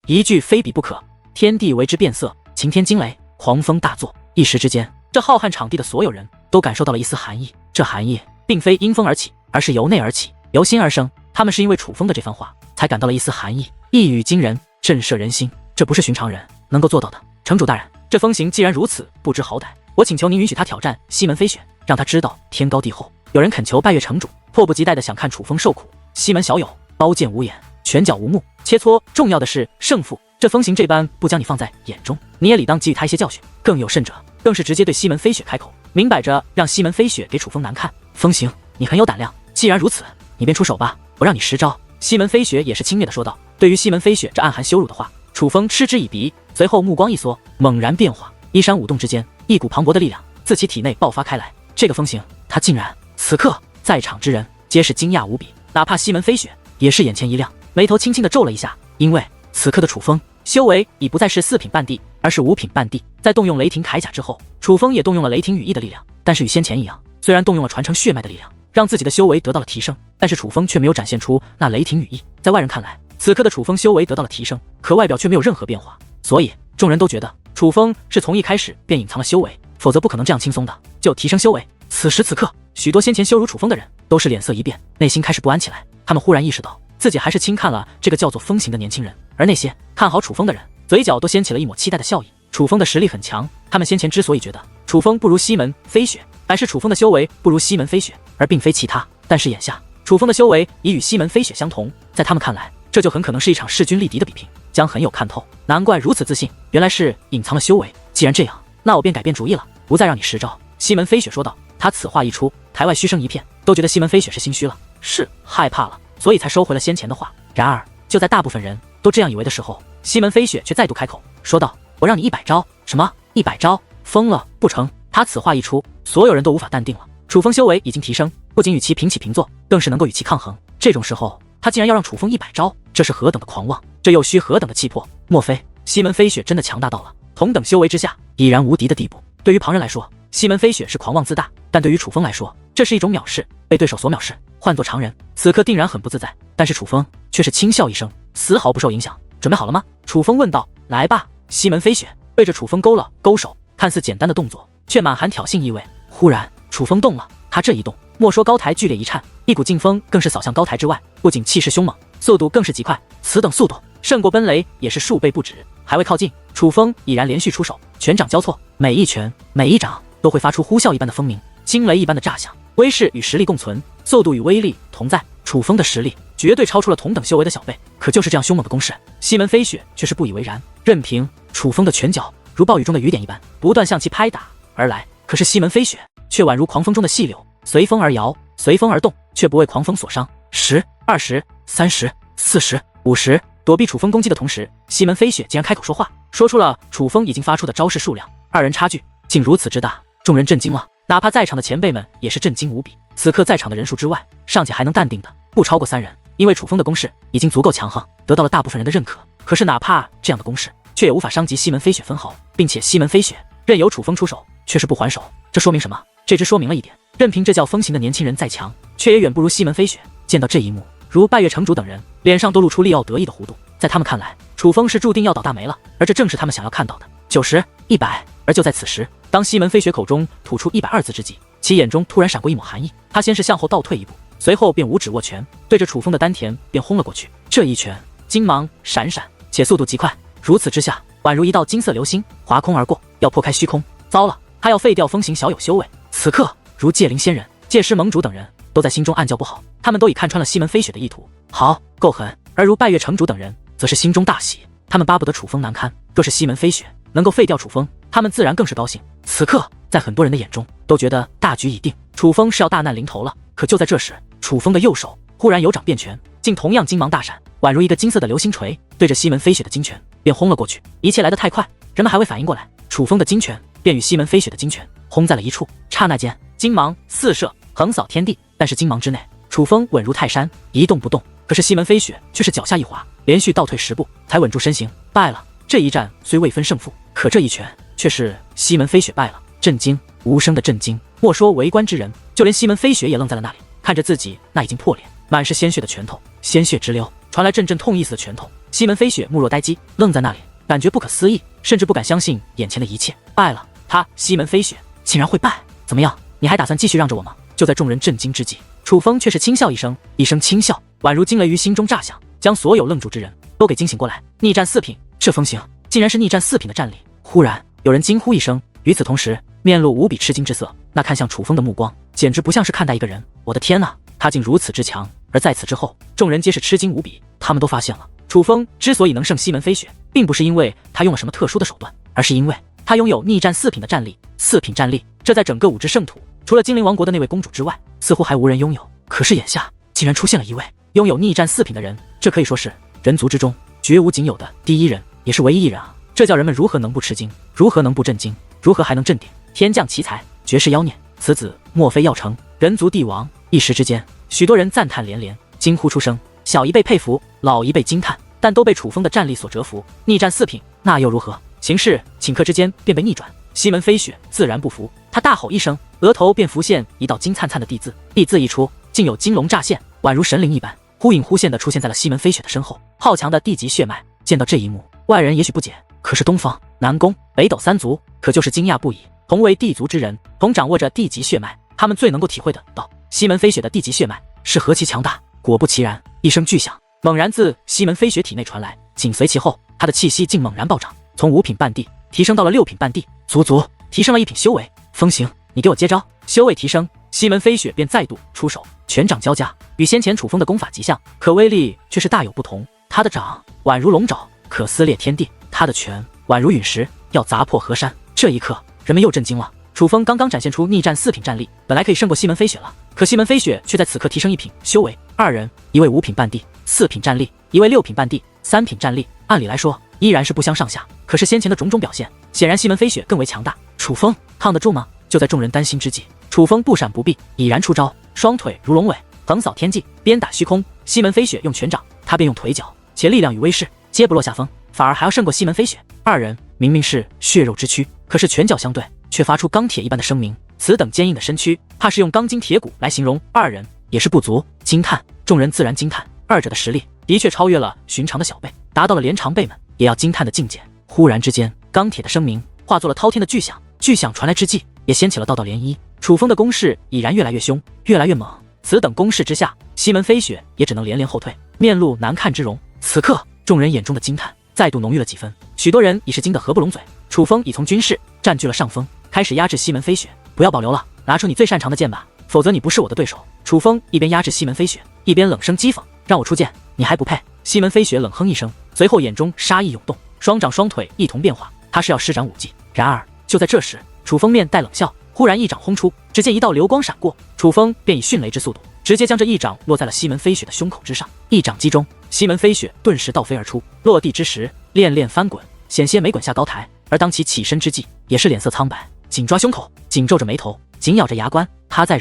一句非彼不可，天地为之变色，晴天惊雷，狂风大作。一时之间，这浩瀚场地的所有人都感受到了一丝寒意。这寒意并非因风而起，而是由内而起，由心而生。他们是因为楚风的这番话，才感到了一丝寒意，一语惊人，震慑人心。这不是寻常人能够做到的。城主大人，这风行既然如此不知好歹，我请求您允许他挑战西门飞雪，让他知道天高地厚。有人恳求拜月城主，迫不及待地想看楚风受苦。西门小友，刀剑无眼，拳脚无目，切磋重要的是胜负。这风行这般不将你放在眼中，你也理当给予他一些教训。更有甚者，更是直接对西门飞雪开口，明摆着让西门飞雪给楚风难看。风行，你很有胆量，既然如此，你便出手吧，我让你10招。西门飞雪也是轻蔑地说道。对于西门飞雪这暗含羞辱的话，楚风嗤之以鼻，随后目光一缩，猛然变化，衣衫舞动之间，一股磅礴的力量自其体内爆发开来。这个风行，他竟然……此刻在场之人皆是惊讶无比，哪怕西门飞雪也是眼前一亮，眉头轻轻地皱了一下，因为此刻的楚风修为已不再是4品半地，而是5品半地。在动用雷霆铠甲之后，楚风也动用了雷霆羽翼的力量，但是与先前一样，虽然动用了传承血脉的力量，让自己的修为得到了提升，但是楚风却没有展现出那雷霆羽翼。在外人看来，此刻的楚风修为得到了提升，可外表却没有任何变化，所以众人都觉得楚风是从一开始便隐藏了修为，否则不可能这样轻松的就提升修为。此时此刻，许多先前羞辱楚风的人都是脸色一变，内心开始不安起来。他们忽然意识到自己还是轻看了这个叫做风行的年轻人，而那些看好楚风的人嘴角都掀起了一抹期待的笑意。楚风的实力很强，他们先前之所以觉得楚风不如西门飞雪，乃是楚风的修为不如西门飞雪，而并非其他。但是眼下楚风的修为已与西门飞雪相同，在他们看来，这就很可能是一场势均力敌的比拼，将很有看头。难怪如此自信，原来是隐藏了修为。既然这样，那我便改变主意了，不再让你10招。西门飞雪说道。他此话一出，台外嘘声一片，都觉得西门飞雪是心虚了，是害怕了，所以才收回了先前的话。然而就在大部分人都这样以为的时候，西门飞雪却再度开口说道：我让你100招。什么100招？疯了不成？他此话一出，所有人都无法淡定了。楚风修为已经提升，不仅与其平起平坐，更是能够与其抗衡。这种时候他竟然要让楚风100招，这是何等的狂妄，这又需何等的气魄？莫非西门飞雪真的强大到了同等修为之下已然无敌的地步？对于旁人来说，西门飞雪是狂妄自大，但对于楚风来说，这是一种藐视，被对手所藐视。换作常人，此刻定然很不自在，但是楚风却是轻笑一声，丝毫不受影响。准备好了吗？楚风问道。来吧。西门飞雪对着楚风勾了勾手，看似简单的动作，却满含挑衅意味。忽然楚风动了，他这一动，莫说高台剧烈一颤，一股劲风更是扫向高台之外，不仅气势凶猛，速度更是极快，此等速度胜过奔雷也是数倍不止。还未靠近，楚风已然连续出手，拳掌交错，每一拳每一掌都会发出呼啸一般的风鸣，惊雷一般的炸响。威势与实力共存，速度与威力同在。楚风的实力绝对超出了同等修为的小辈，可就是这样凶猛的攻势，西门飞雪却是不以为然，任凭楚风的拳脚如暴雨中的雨点一般不断向其拍打而来。可是西门飞雪却宛如狂风中的细柳，随风而摇，随风而动，却不为狂风所伤。10、20、30、40、50，躲避楚风攻击的同时，西门飞雪竟然开口说话，说出了楚风已经发出的招式数量。二人差距竟如此之大，众人震惊了，哪怕在场的前辈们也是震惊无比。此刻在场的人数之外，尚且还能淡定的不超过3人，因为楚风的攻势已经足够强横，得到了大部分人的认可。可是哪怕这样的攻势，却也无法伤及西门飞雪分毫，并且西门飞雪任由楚风出手，却是不还手。这说明什么？这只说明了一点，任凭这叫风行的年轻人再强，却也远不如西门飞雪。见到这一幕，如拜月城主等人脸上都露出利奥得意的弧度，在他们看来，楚风是注定要倒大霉了，而这正是他们想要看到的。90、100。而就在此时，当西门飞雪口中吐出120字之际，其眼中突然闪过一抹寒意，他先是向后倒退一步，随后便五指握拳，对着楚风的丹田便轰了过去。这一拳金芒闪闪，且速度极快，如此之下，宛如一道金色流星划空而过，要破开虚空。糟了，他要废掉风行小有修为。此刻如界灵仙人、界师盟主等人都在心中暗叫不好，他们都已看穿了西门飞雪的意图，好，够狠。而如拜月城主等人则是心中大喜，他们巴不得楚风难堪，若是西门飞雪能够废掉楚风，他们自然更是高兴。此刻在很多人的眼中都觉得大局已定，楚风是要大难临头了。可就在这时，楚风的右手忽然有掌变拳，竟同样金芒大闪，宛如一个金色的流星锤，对着西门飞雪的金拳便轰了过去。一切来得太快，人们还未反应过来，楚风的金拳便与西门飞雪的金拳轰在了一处。刹那间，金芒四射，横扫天地。但是金芒之内，楚风稳如泰山，一动不动。可是西门飞雪却是脚下一滑，连续倒退10步，才稳住身形，败了。这一战虽未分胜负，可这一拳却是西门飞雪败了。震惊，无声的震惊，莫说围观之人，就连西门飞雪也愣在了那里，看着自己那已经破裂、满是鲜血的拳头，鲜血直流，传来阵阵痛意思的拳头，西门飞雪目若呆鸡，愣在那里，感觉不可思议，甚至不敢相信眼前的一切。败了，他西门飞雪竟然会败？怎么样，你还打算继续让着我吗？就在众人震惊之际，楚风却是轻笑一声，一声轻笑，宛如惊雷于心中炸响，将所有愣住之人都给惊醒过来。逆战4品，这风行竟然是逆战4品的战力！忽然有人惊呼一声，与此同时，面露无比吃惊之色，那看向楚风的目光简直不像是看待一个人。我的天哪，他竟如此之强！而在此之后，众人皆是吃惊无比，他们都发现了，楚风之所以能胜西门飞雪，并不是因为他用了什么特殊的手段，而是因为他拥有逆战4品的战力。4品战力，这在整个五之圣土，除了精灵王国的那位公主之外，似乎还无人拥有。可是眼下竟然出现了一位拥有逆战4品的人，这可以说是人族之中绝无仅有的第一人，也是唯一一人啊！这叫人们如何能不吃惊？如何能不震惊？如何还能镇定？天降奇才，绝世妖孽，此子莫非要成人族帝王？一时之间，许多人赞叹连连，惊呼出声，小一辈佩服，老一辈惊叹，但都被楚风的战力所折服。逆战4品，那又如何？形势顷刻之间便被逆转。西门飞雪自然不服，他大吼一声，额头便浮现一道金灿灿的地字，地字一出，竟有金龙乍现，宛如神灵一般，忽隐忽现地出现在了西门飞雪的身后。好强的地级血脉！见到这一幕，外人也许不解，可是东方、南宫、北斗3族可就是惊讶不已。同为地族之人，同掌握着地级血脉，他们最能够体会得到西门飞雪的地级血脉是何其强大。果不其然，一声巨响猛然自西门飞雪体内传来，紧随其后，他的气息竟猛然暴涨，从5品半地提升到了6品半地，足足提升了1品修为。风行，你给我接招！修为提升，西门飞雪便再度出手，拳掌交加，与先前楚风的功法极像，可威力却是大有不同。他的掌宛如龙爪，可撕裂天地；他的拳宛如陨石，要砸破河山。这一刻，人们又震惊了。楚风刚刚展现出逆战4品战力，本来可以胜过西门飞雪了，可西门飞雪却在此刻提升1品修为。二人，一位5品半地4品战力，一位6品半地3品战力，按理来说依然是不相上下。可是先前的种种表现，显然西门飞雪更为强大。楚风抗得住吗？就在众人担心之际，楚风不闪不避，已然出招，双腿如龙尾，横扫天际，鞭打虚空。西门飞雪用拳掌，他便用腿脚，且力量与威势皆不落下风，反而还要胜过西门飞雪。二人明明是血肉之躯，可是拳脚相对，却发出钢铁一般的声明。此等坚硬的身躯，怕是用钢筋铁骨来形容，二人也是不足。惊叹，众人自然惊叹，二者的实力的确超越了寻常的小辈，达到了连长辈们也要惊叹的境界。忽然之间，钢铁的声明化作了滔天的巨响，巨响传来之际，也掀起了道道涟漪。楚风的攻势已然越来越凶，越来越猛。此等攻势之下，西门飞雪也只能连连后退，面露难看之容。此刻，众人眼中的惊叹再度浓郁了几分，许多人已是惊得合不拢嘴。楚风已从军事占据了上风，开始压制西门飞雪。不要保留了，拿出你最擅长的剑吧，否则你不是我的对手。楚风一边压制西门飞雪，一边冷声讥讽：“让我出剑，你还不配！”西门飞雪冷哼一声，随后眼中杀意涌动，双掌双腿一同变化，他是要施展武技。然而就在这时，楚风面带冷笑，忽然一掌轰出，只见一道流光闪过，楚风便以迅雷之速度，直接将这一掌落在了西门飞雪的胸口之上。一掌击中，西门飞雪顿时倒飞而出，落地之时恋恋翻滚，险些没滚下高台。而当其起身之际，也是脸色苍白，紧抓胸口，紧皱着眉头，紧咬着牙关。他在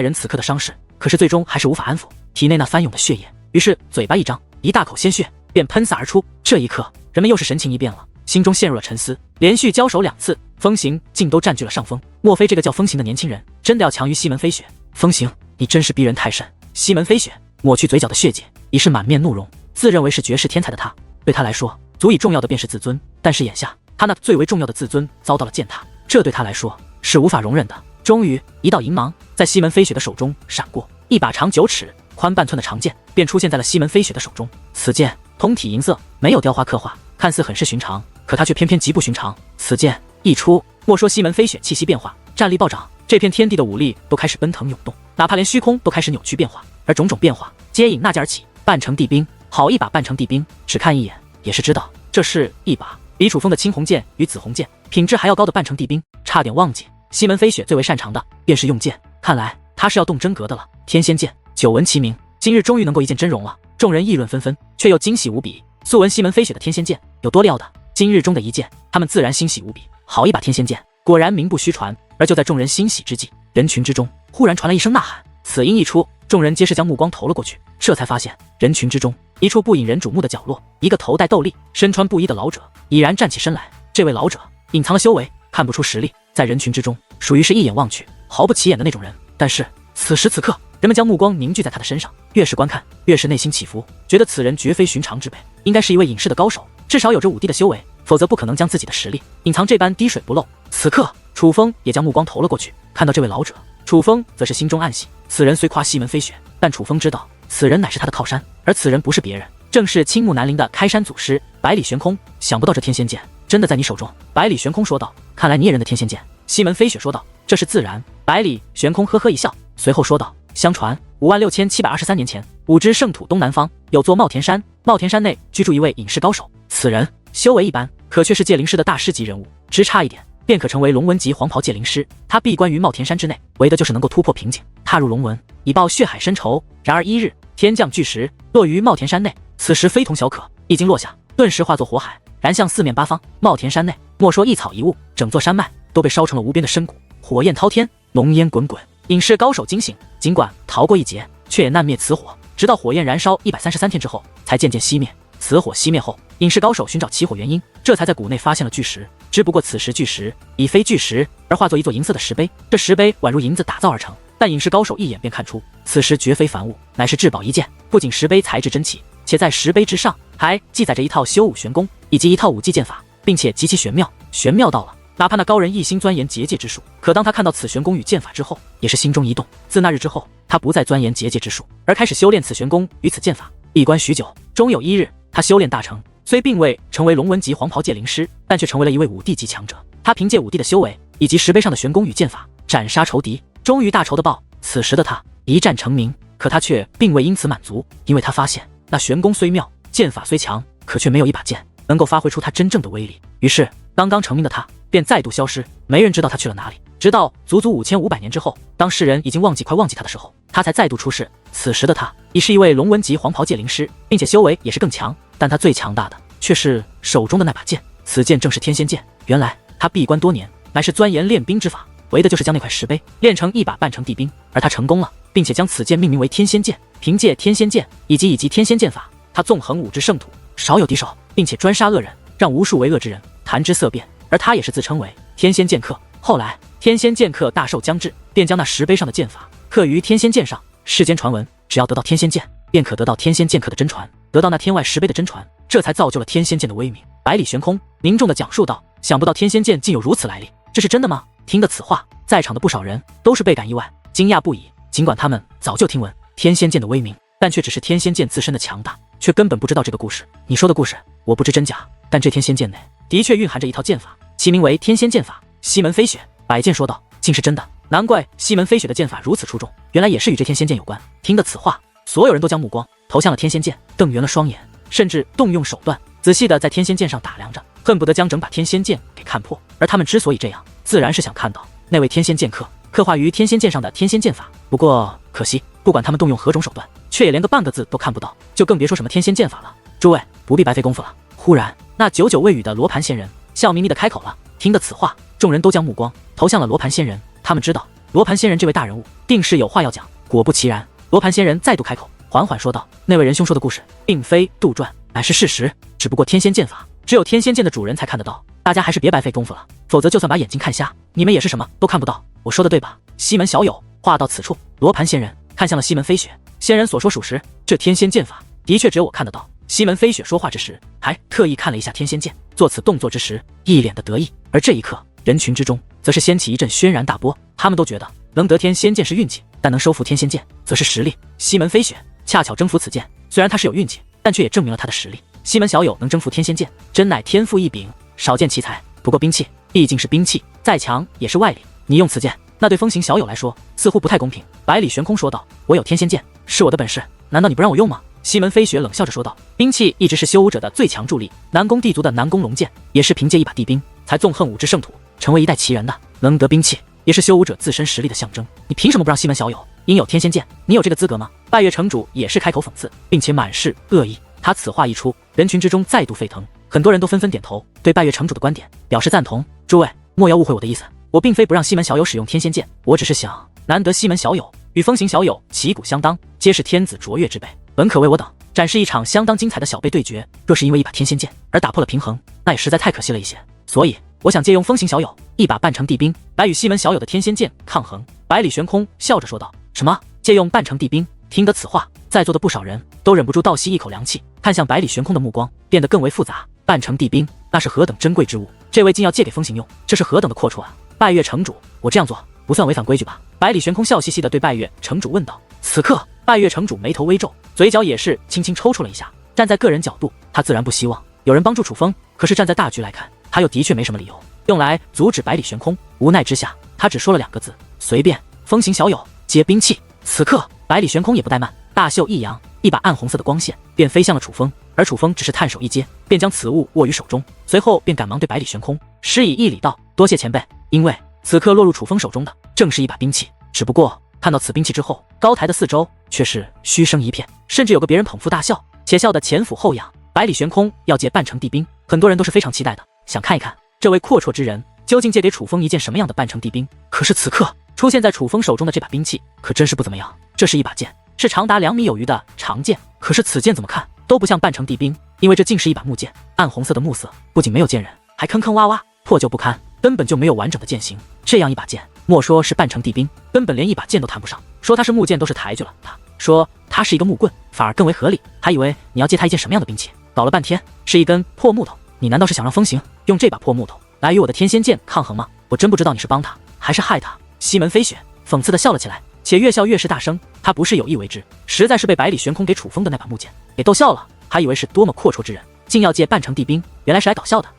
忍此刻的伤势，可是最终还是无法安抚体内那翻涌的血液，于是嘴巴一张，一大口鲜血便喷洒而出。这一刻，人们又是神情一变了，心中陷入了沉思。连续交手2次，风行竟都占据了上风。莫非这个叫风行的年轻人真的要强于西门飞雪？风行，你真是逼人太甚！西门飞雪抹去嘴角的血迹，已是满面怒容。自认为是绝世天才的他，对他来说足以重要的便是自尊，但是眼下他那最为重要的自尊遭到了践踏，这对他来说是无法容忍的。终于，一道银芒在西门飞雪的手中闪过，一把长9尺、宽半寸的长剑便出现在了西门飞雪的手中。此剑通体银色，没有雕花刻画，看似很是寻常，可它却偏偏极不寻常。此剑一出，莫说西门飞雪气息变化，战力暴涨，这片天地的武力都开始奔腾涌动，哪怕连虚空都开始扭曲变化，而种种变化皆引纳剑而起。半成地冰，好一把半成地冰，只看一眼也是知道，这是一把比楚风的青红剑与紫红剑品质还要高的半成地冰。差点忘记，西门飞雪最为擅长的便是用剑，看来他是要动真格的了。天仙剑，久闻其名，今日终于能够一见真容了。众人议论纷纷，却又惊喜无比。素闻西门飞雪的天仙剑有多料的，今日中的一剑，他们自然欣喜无比。好一把天仙剑，果然名不虚传。而就在众人欣喜之际，人群之中忽然传来一声呐喊。此音一出，众人皆是将目光投了过去，这才发现人群之中一处不引人瞩目的角落，一个头戴斗笠、身穿布衣的老者已然站起身来。这位老者隐藏了修为，看不出实力，在人群之中属于是一眼望去毫不起眼的那种人。但是此时此刻，人们将目光凝聚在他的身上，越是观看，越是内心起伏，觉得此人绝非寻常之辈，应该是一位隐世的高手，至少有着5帝的修为，否则不可能将自己的实力隐藏这般滴水不漏。此刻，楚风也将目光投了过去，看到这位老者，楚风则是心中暗喜。此人虽夸西门飞雪，但楚风知道此人乃是他的靠山，而此人不是别人，正是青木南陵的开山祖师百里玄空。想不到这天仙剑真的在你手中。百里玄空说道，看来你也认得天仙剑。西门飞雪说道，这是自然。百里玄空呵呵一笑，随后说道，相传56723年前，五之圣土东南方有座茂田山，茂田山内居住一位隐世高手，此人修为一般，可却是界灵师的大师级人物，只差一点便可成为龙纹级黄袍界灵师。他闭关于茂田山之内，为的就是能够突破瓶颈，踏入龙纹，以报血海深仇。然而一日，天降巨石落于茂田山内，此时非同小可，一经落下，顿时化作火海，燃向四面八方。茂田山内莫说一草一物，整座山脉都被烧成了无边的深谷，火焰滔天，浓烟滚滚。隐世高手惊醒，尽管逃过一劫，却也难灭此火，直到火焰燃烧133天之后，才渐渐熄灭。此火熄灭后，隐世高手寻找起火原因，这才在谷内发现了巨石。只不过此时巨石已非巨石，而化作一座银色的石碑，这石碑宛如银子打造而成，但隐世高手一眼便看出，此石绝非凡物，乃是至宝一件。不仅石碑材质珍奇，且在石碑之上还记载着一套修武玄功以及一套武技剑法，并且极其玄妙，玄妙到了哪怕那高人一心钻研结界之术，可当他看到此玄功与剑法之后，也是心中一动。自那日之后，他不再钻研结界之术，而开始修炼此玄功与此剑法。闭关许久，终有一日，他修炼大成，虽并未成为龙纹级黄袍界灵师，但却成为了一位5帝级强者。他凭借5帝的修为以及石碑上的玄功与剑法，斩杀仇敌，终于大仇的报。此时的他一战成名，可他却并未因此满足，因为他发现那玄功虽妙，剑法虽强，可却没有一把剑能够发挥出他真正的威力。于是刚刚成名的他便再度消失，没人知道他去了哪里。直到足足5500年之后，当世人已经快忘记他的时候，他才再度出世。此时的他已是一位龙纹级黄袍界灵师，并且修为也是更强，但他最强大的却是手中的那把剑，此剑正是天仙剑。原来他闭关多年，乃是钻研练兵之法，为的就是将那块石碑练成一把半成地兵，而他成功了，并且将此剑命名为天仙剑。凭借天仙剑以及天仙剑法，他纵横五之圣土，少有敌手，并且专杀恶人，让无数为恶之人谈之色变。而他也是自称为天仙剑客。后来天仙剑客大寿将至，便将那石碑上的剑法刻于天仙剑上。世间传闻，只要得到天仙剑，便可得到天仙剑客的真传，得到那天外石碑的真传，这才造就了天仙剑的威名。百里玄空凝重地讲述道，想不到天仙剑竟有如此来历，这是真的吗？听得此话，在场的不少人都是倍感意外，惊讶不已。尽管他们早就听闻天仙剑的威名，但却只是天仙剑自身的强大，却根本不知道这个故事。你说的故事我不知真假，但这天仙剑内的确蕴含着一套剑法，其名为天仙剑法。西门飞雪摆剑说道，竟是真的，难怪西门飞雪的剑法如此出众，原来也是与这天仙剑有关。听得此话，所有人都将目光投向了天仙剑，瞪圆了双眼，甚至动用手段仔细地在天仙剑上打量着，恨不得将整把天仙剑给看破。而他们之所以这样，自然是想看到那位天仙剑客刻画于天仙剑上的天仙剑法。不过可惜，不管他们动用何种手段，却也连个半个字都看不到，就更别说什么天仙剑法了。诸位不必白费功夫了。忽然，那久久未语的罗盘仙人笑眯眯地开口了。听得此话，众人都将目光投向了罗盘仙人，他们知道罗盘仙人这位大人物定是有话要讲。果不其然，罗盘仙人再度开口，缓缓说道，那位仁兄说的故事并非杜撰，乃是事实，只不过天仙剑法只有天仙剑的主人才看得到，大家还是别白费功夫了，否则就算把眼睛看瞎，你们也是什么都看不到。我说的对吧？西门小友话到此处，罗盘仙人看向了西门飞雪，仙人所说属实，这天仙剑法的确只有我看得到。西门飞雪说话之时，还特意看了一下天仙剑，做此动作之时一脸的得意。而这一刻，人群之中则是掀起一阵轩然大波，他们都觉得能得天仙剑是运气，但能收服天仙剑则是实力。西门飞雪恰巧征服此剑，虽然他是有运气，但却也证明了他的实力。西门小友能征服天仙剑，真乃天赋异禀，少见奇才。不过兵器毕竟是兵器，再强也是外力，你用此剑，那对风行小友来说似乎不太公平。百里玄空说道，我有天仙剑，是我的本事，难道你不让我用吗？西门飞雪冷笑着说道，兵器一直是修武者的最强助力，南宫地族的南宫龙剑也是凭借一把地兵才纵横五之圣土，成为一代奇人的。能得兵器也是修武者自身实力的象征，你凭什么不让西门小友应有天仙剑？你有这个资格吗？拜月城主也是开口讽刺，并且满是恶意。他此话一出，人群之中再度沸腾，很多人都纷纷点头，对拜月城主的观点表示赞同。诸位莫要误会我的意思，我并非不让西门小友使用天仙剑，我只是想，难得西门小友与风行小友旗鼓相当，皆是天子卓越之辈，本可为我等展示一场相当精彩的小辈对决。若是因为一把天仙剑而打破了平衡，那也实在太可惜了一些。所以我想借用风行小友一把半成地兵来与西门小友的天仙剑抗衡。百里玄空笑着说道，什么？借用半成地兵听得此话，在座的不少人都忍不住倒吸一口凉气，看向百里玄空的目光变得更为复杂。半成帝兵，那是何等珍贵之物，这位竟要借给风行用，这是何等的阔绰啊！拜月城主，我这样做不算违反规矩吧？百里玄空笑嘻嘻地对拜月城主问道。此刻，拜月城主眉头微皱，嘴角也是轻轻抽搐了一下。站在个人角度，他自然不希望有人帮助楚风，可是站在大局来看，他又的确没什么理由用来阻止百里玄空。无奈之下，他只说了2个字：随便。风行小友，接兵器。此刻，百里玄空也不怠慢，大袖一扬，一把暗红色的光线便飞向了楚风，而楚风只是探手一接，便将此物握于手中，随后便赶忙对百里玄空施以一礼道：多谢前辈。因为此刻落入楚风手中的正是一把兵器，只不过看到此兵器之后，高台的四周却是嘘声一片，甚至有个别人捧腹大笑，且笑得前俯后仰。百里玄空要借半成帝兵，很多人都是非常期待的，想看一看这位阔绰之人究竟借给楚风一件什么样的半成帝兵。可是此刻出现在楚风手中的这把兵器可真是不怎么样，这是一把剑，是长达2米有余的长剑，可是此剑怎么看都不像半成帝兵，因为这竟是一把木剑，暗红色的木色不仅没有剑刃，还坑坑洼洼，破旧不堪，根本就没有完整的剑形。这样一把剑，莫说是半成帝兵，根本连一把剑都谈不上，说它是木剑都是抬举了他，说它是一个木棍反而更为合理。还以为你要借他一件什么样的兵器，搞了半天是一根破木头，你难道是想让风行用这把破木头来与我的天仙剑抗衡吗？我真不知道你是帮他还是害他。西门飞雪讽刺地笑了起来，且越笑越是大声，他不是有意为之，实在是被百里玄空给楚风的那把木剑给逗笑了，还以为是多么阔绰之人，竟要借半成帝兵，原来是来搞笑的。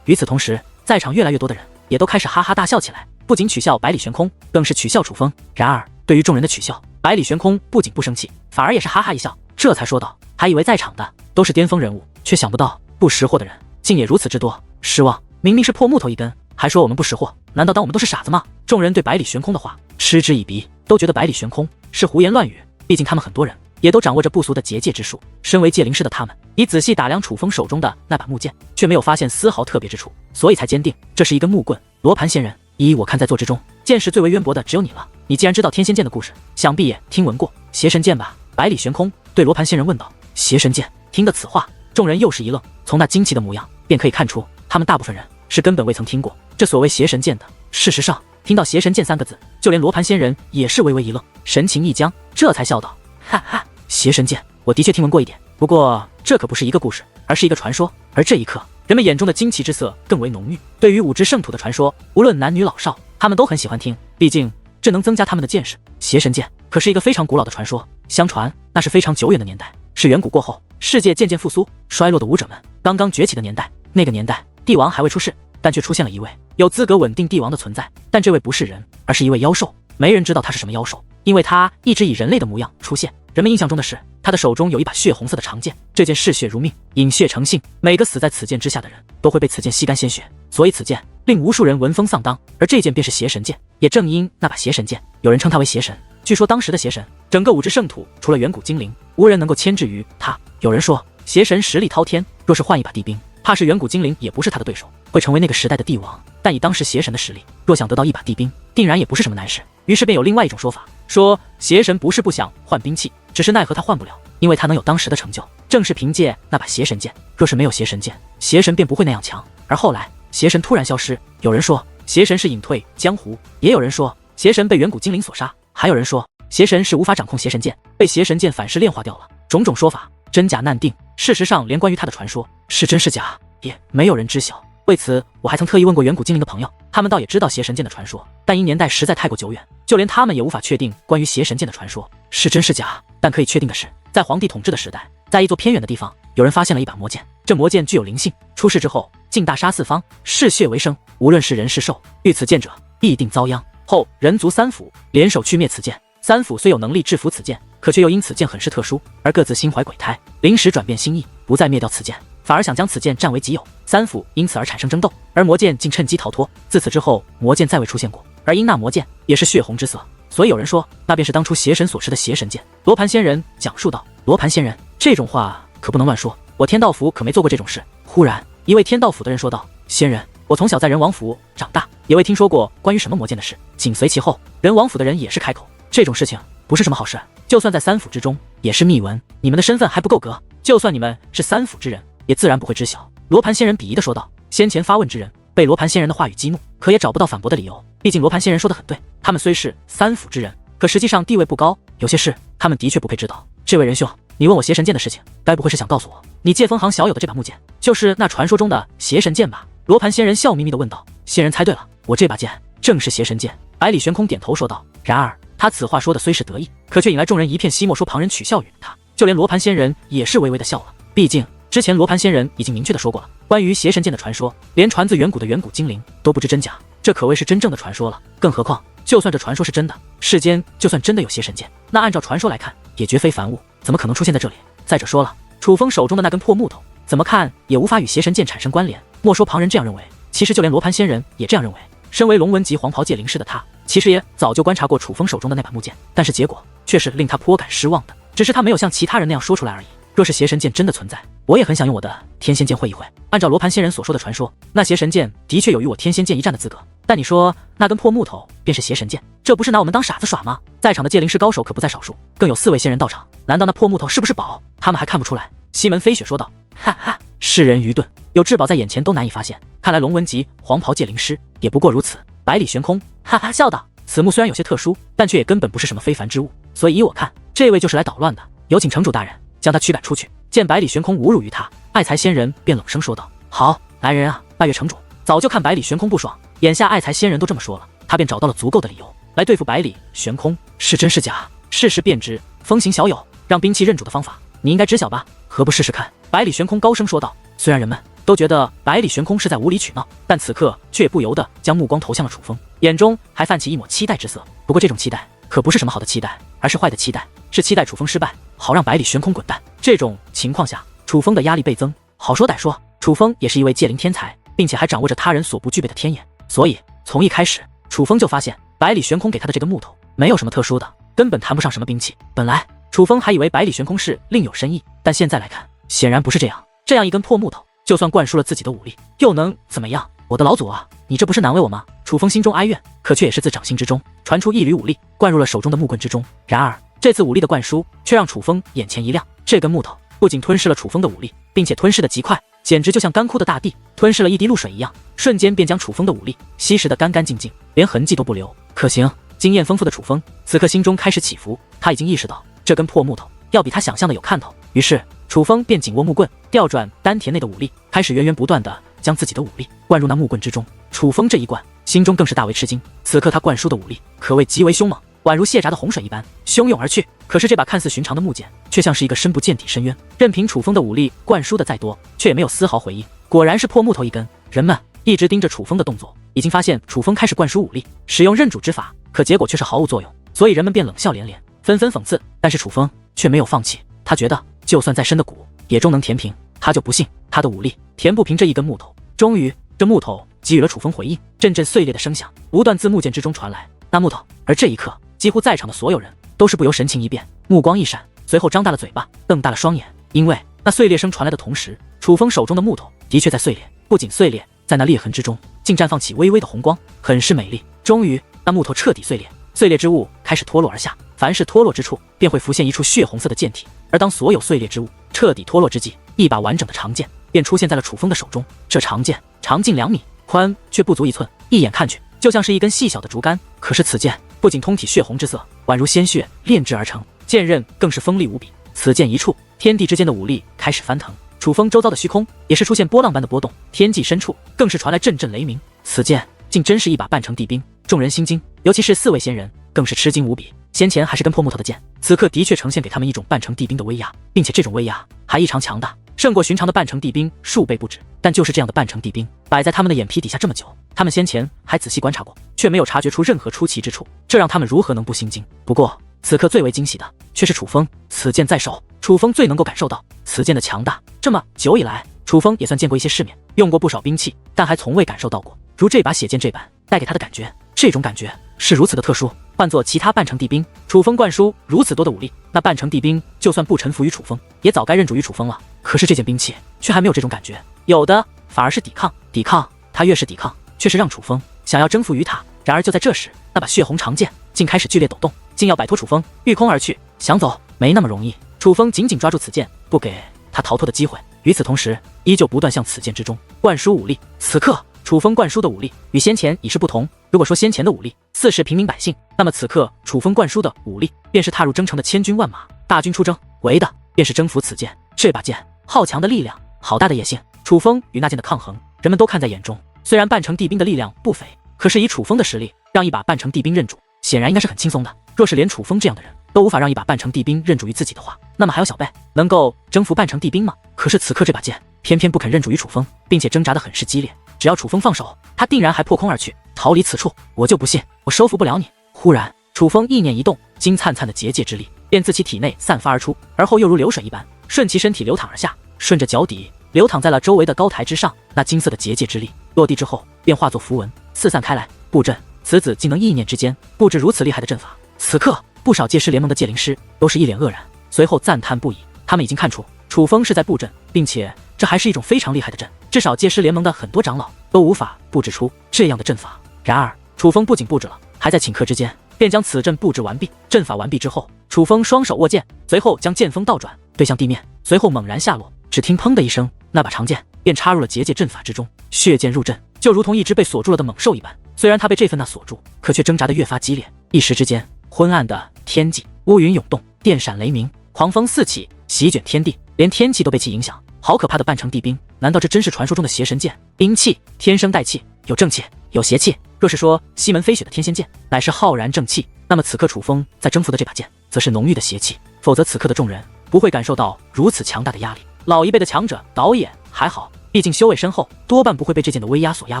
与此同时，在场越来越多的人也都开始哈哈大笑起来，不仅取笑百里玄空，更是取笑楚风。然而对于众人的取笑，百里玄空不仅不生气，反而也是哈哈一笑，这才说道：还以为在场的都是巅峰人物，却想不到不识货的人竟也如此之多，失望。明明是破木头一根，还说我们不识货，难道当我们都是傻子吗？众人对百里玄空的话嗤之以鼻，都觉得百里玄空是胡言乱语，毕竟他们很多人也都掌握着不俗的结界之术。身为界灵师的他们，以仔细打量楚风手中的那把木剑，却没有发现丝毫特别之处，所以才坚定这是一根木棍。罗盘仙人，依我看在座之中，见识最为渊博的只有你了。你既然知道天仙剑的故事，想必也听闻过邪神剑吧？百里玄空对罗盘仙人问道。邪神剑。听得此话，众人又是一愣，从那惊奇的模样便可以看出，他们大部分人是根本未曾听过这所谓邪神剑的。事实上，听到邪神剑3个字，就连罗盘仙人也是微微一愣，神情一僵，这才笑道：哈哈，邪神剑我的确听闻过一点，不过这可不是一个故事，而是一个传说。而这一刻，人们眼中的惊奇之色更为浓郁，对于5之圣土的传说，无论男女老少，他们都很喜欢听，毕竟这能增加他们的见识。邪神剑可是一个非常古老的传说，相传那是非常久远的年代，是远古过后世界渐渐复苏，衰落的武者们刚刚崛起的年代。那个年代帝王还未出世，但却出现了一位有资格稳定帝王的存在，但这位不是人，而是一位妖兽。没人知道他是什么妖兽，因为他一直以人类的模样出现，人们印象中的是他的手中有一把血红色的长剑，这剑嗜血如命，饮血成性，每个死在此剑之下的人都会被此剑吸干鲜血，所以此剑令无数人闻风丧当。而这剑便是邪神剑，也正因那把邪神剑，有人称他为邪神。据说当时的邪神，整个5之圣土除了远古精灵，无人能够牵制于他。有人说邪神实力滔天，若是换一把帝兵，怕是远古精灵也不是他的对手，会成为那个时代的帝王。但以当时邪神的实力，若想得到一把帝兵，定然也不是什么难事。于是便有另外一种说法，说邪神不是不想换兵器，只是奈何他换不了，因为他能有当时的成就，正是凭借那把邪神剑。若是没有邪神剑，邪神便不会那样强。而后来邪神突然消失，有人说邪神是隐退江湖，也有人说邪神被远古精灵所杀，还有人说邪神是无法掌控邪神剑，被邪神剑反噬炼化掉了。种种说法真假难定，事实上连关于他的传说是真是假也没有人知晓。为此我还曾特意问过远古精灵的朋友，他们倒也知道邪神剑的传说，但因年代实在太过久远，就连他们也无法确定关于邪神剑的传说是真是假。但可以确定的是，在皇帝统治的时代，在一座偏远的地方，有人发现了一把魔剑，这魔剑具有灵性，出世之后竟大杀四方，嗜血为生，无论是人是兽，遇此剑者必定遭殃。后人族3府联手去灭此剑，3府虽有能力制服此剑，可却又因此剑很是特殊，而各自心怀鬼胎，临时转变心意，不再灭掉此剑，反而想将此剑占为己有。3府因此而产生争斗，而魔剑竟趁机逃脱。自此之后，魔剑再未出现过。而因那魔剑也是血红之色，所以有人说那便是当初邪神所持的邪神剑。罗盘仙人讲述道：罗盘仙人，这种话可不能乱说，我天道府可没做过这种事。忽然一位天道府的人说道：仙人，我从小在人王府长大，也未听说过关于什么魔剑的事。紧随其后，人王府的人也是开口，这种事情不是什么好事，就算在3府之中也是秘闻，你们的身份还不够格，就算你们是3府之人，也自然不会知晓。罗盘仙人鄙夷地说道。先前发问之人被罗盘仙人的话语激怒，可也找不到反驳的理由，毕竟罗盘仙人说得很对，他们虽是3府之人，可实际上地位不高，有些事他们的确不配知道。这位仁兄，你问我邪神剑的事情，该不会是想告诉我，你借锋行小友的这把木剑，就是那传说中的邪神剑吧？罗盘仙人笑眯眯地问道。仙人猜对了，我这把剑正是邪神剑。百里悬空点头说道。然而他此话说的虽是得意，可却引来众人一片奚默，说旁人取笑于他。就连罗盘仙人也是微微的笑了。毕竟之前罗盘仙人已经明确的说过了，关于邪神剑的传说，连传自远古的远古精灵都不知真假，这可谓是真正的传说了。更何况，就算这传说是真的，世间就算真的有邪神剑，那按照传说来看，也绝非凡物，怎么可能出现在这里？再者说了，楚风手中的那根破木头，怎么看也无法与邪神剑产生关联。莫说旁人这样认为，其实就连罗盘仙人也这样认为。身为龙纹级黄袍界灵师的他，其实也早就观察过楚风手中的那把木剑，但是结果却是令他颇感失望的。只是他没有像其他人那样说出来而已。若是邪神剑真的存在，我也很想用我的天仙剑会一会。按照罗盘仙人所说的传说，那邪神剑的确有与我天仙剑一战的资格。但你说那根破木头便是邪神剑，这不是拿我们当傻子耍吗？在场的界灵师高手可不在少数，更有4位仙人到场。难道那破木头是不是宝？他们还看不出来？西门飞雪说道。哈哈，世人愚钝，有至宝在眼前都难以发现。看来龙纹级黄袍界灵师也不过如此。百里悬空哈哈笑道。此木虽然有些特殊，但却也根本不是什么非凡之物，所以依我看，这位就是来捣乱的。有请城主大人将他驱赶出去。见百里悬空侮辱于他，爱才仙人便冷声说道。好，来人啊，拜月城主。早就看百里悬空不爽，眼下爱才仙人都这么说了，他便找到了足够的理由来对付百里悬空。是真是假，试试便知。风行小友，让兵器认主的方法，你应该知晓吧？何不试试看？百里悬空高声说道。虽然人们都觉得百里悬空是在无理取闹，但此刻却也不由得将目光投向了楚风，眼中还泛起一抹期待之色。不过这种期待可不是什么好的期待，而是坏的期待，是期待楚风失败，好让百里悬空滚蛋。这种情况下，楚风的压力倍增。好说歹说，楚风也是一位界灵天才，并且还掌握着他人所不具备的天眼，所以从一开始，楚风就发现百里悬空给他的这根木头没有什么特殊的，根本谈不上什么兵器。本来楚风还以为百里悬空是另有深意，但现在来看，显然不是这样。这样一根破木头，就算灌输了自己的武力，又能怎么样？我的老祖啊，你这不是难为我吗？楚风心中哀怨，可却也是自掌心之中传出一缕武力，灌入了手中的木棍之中。然而这次武力的灌输，却让楚风眼前一亮。这根木头不仅吞噬了楚风的武力，并且吞噬的极快，简直就像干枯的大地吞噬了一滴露水一样，瞬间便将楚风的武力吸食得干干净净，连痕迹都不留。可行，经验丰富的楚风此刻心中开始起伏，他已经意识到这根破木头要比他想象的有看头。于是楚风便紧握木棍，调转丹田内的武力，开始源源不断地将自己的武力灌入那木棍之中。楚风这一灌，心中更是大为吃惊。此刻他灌输的武力可谓极为凶猛，宛如泄闸的洪水一般汹涌而去。可是这把看似寻常的木剑，却像是一个深不见底深渊，任凭楚风的武力灌输的再多，却也没有丝毫回应。果然是破木头一根。人们一直盯着楚风的动作，已经发现楚风开始灌输武力，使用认主之法，可结果却是毫无作用，所以人们便冷笑连连，纷纷讽刺。但是楚风却没有放弃，他觉得就算再深的谷也终能填平，他就不信他的武力填不平这一根木头。终于这木头给予了楚风回应，阵阵碎裂的声响不断自木剑之中传来。那木头，而这一刻几乎在场的所有人都是不由神情一变，目光一闪，随后张大了嘴巴，瞪大了双眼，因为那碎裂声传来的同时，楚风手中的木头的确在碎裂，不仅碎裂，在那裂痕之中竟绽放起微微的红光，很是美丽。终于那木头彻底碎裂，碎裂之物开始脱落而下，凡是脱落之处便会浮现一处血红色的剑体。而当所有碎裂之物彻底脱落之际，一把完整的长剑便出现在了楚风的手中。这长剑长近2米，宽却不足1寸，一眼看去就像是一根细小的竹竿。可是此剑不仅通体血红之色，宛如鲜血炼制而成，剑刃更是锋利无比。此剑一触，天地之间的武力开始翻腾，楚风周遭的虚空也是出现波浪般的波动，天际深处更是传来阵阵雷鸣。此剑竟真是一把半成地兵，众人心惊，尤其是4位仙人更是吃惊无比。先前还是根破木头的剑，此刻的确呈现给他们一种半成地兵的威压，并且这种威压还异常强大，胜过寻常的半成地兵数倍不止。但就是这样的半成地兵摆在他们的眼皮底下这么久，他们先前还仔细观察过，却没有察觉出任何出奇之处，这让他们如何能不心惊？不过此刻最为惊喜的却是楚风，此剑在手，楚风最能够感受到此剑的强大。这么久以来，楚风也算见过一些世面，用过不少兵器，但还从未感受到过如这把血剑这般带给他的感觉。这种感觉是如此的特殊，换做其他半成地兵，楚风灌输如此多的武力，那半成地兵就算不臣服于楚风，也早该认主于楚风了。可是这件兵器却还没有这种感觉，有的反而是抵抗。抵抗，他越是抵抗，却是让楚风想要征服于他。然而就在这时，那把血红长剑竟开始剧烈抖动，竟要摆脱楚风，御空而去。想走没那么容易，楚风紧紧抓住此剑，不给他逃脱的机会。与此同时，依旧不断向此剑之中灌输武力。此刻楚风灌输的武力与先前已是不同，如果说先前的武力似是平民百姓，那么此刻楚风灌输的武力便是踏入征程的千军万马，大军出征，为的便是征服此剑。这把剑，好强的力量，好大的野性。楚风与那剑的抗衡，人们都看在眼中。虽然半城地兵的力量不菲，可是以楚风的实力，让一把半城地兵认主，显然应该是很轻松的。若是连楚风这样的人都无法让一把半城地兵认主于自己的话，那么还有小贝能够征服半城地兵吗？可是此刻这把剑偏偏不肯认主于楚风，并且挣扎得很是激烈。只要楚风放手，他定然还破空而去，逃离此处。我就不信我收服不了你。忽然，楚风意念一动，金灿灿的结界之力便自其体内散发而出，而后又如流水一般顺其身体流淌而下，顺着脚底流淌在了周围的高台之上。那金色的结界之力落地之后，便化作符文四散开来布阵。此子竟能意念之间布置如此厉害的阵法。此刻不少界师联盟的界灵师都是一脸愕然，随后赞叹不已。他们已经看出楚风是在布阵，并且这还是一种非常厉害的阵，至少界师联盟的很多长老都无法布置出这样的阵法。然而楚风不仅布置了，还在顷刻之间便将此阵布置完毕。阵法完毕之后，楚风双手握剑，随后将剑锋倒转对向地面，随后猛然下落，只听砰的一声，那把长剑便插入了结界阵法之中。血剑入阵，就如同一只被锁住了的猛兽一般。虽然他被这份那锁住，可却挣扎得越发激烈。一时之间，昏暗的天际，乌云涌动，电闪雷鸣，狂风四起，席卷天地，连天气都被其影响。好可怕的半城地兵！难道这真是传说中的邪神剑？兵器天生带气，有正气，有邪气。若是说西门飞雪的天仙剑乃是浩然正气，那么此刻楚风在征服的这把剑，则是浓郁的邪气。否则此刻的众人不会感受到如此强大的压力。老一辈的强者导演还好，毕竟修为深厚，多半不会被这剑的威压所压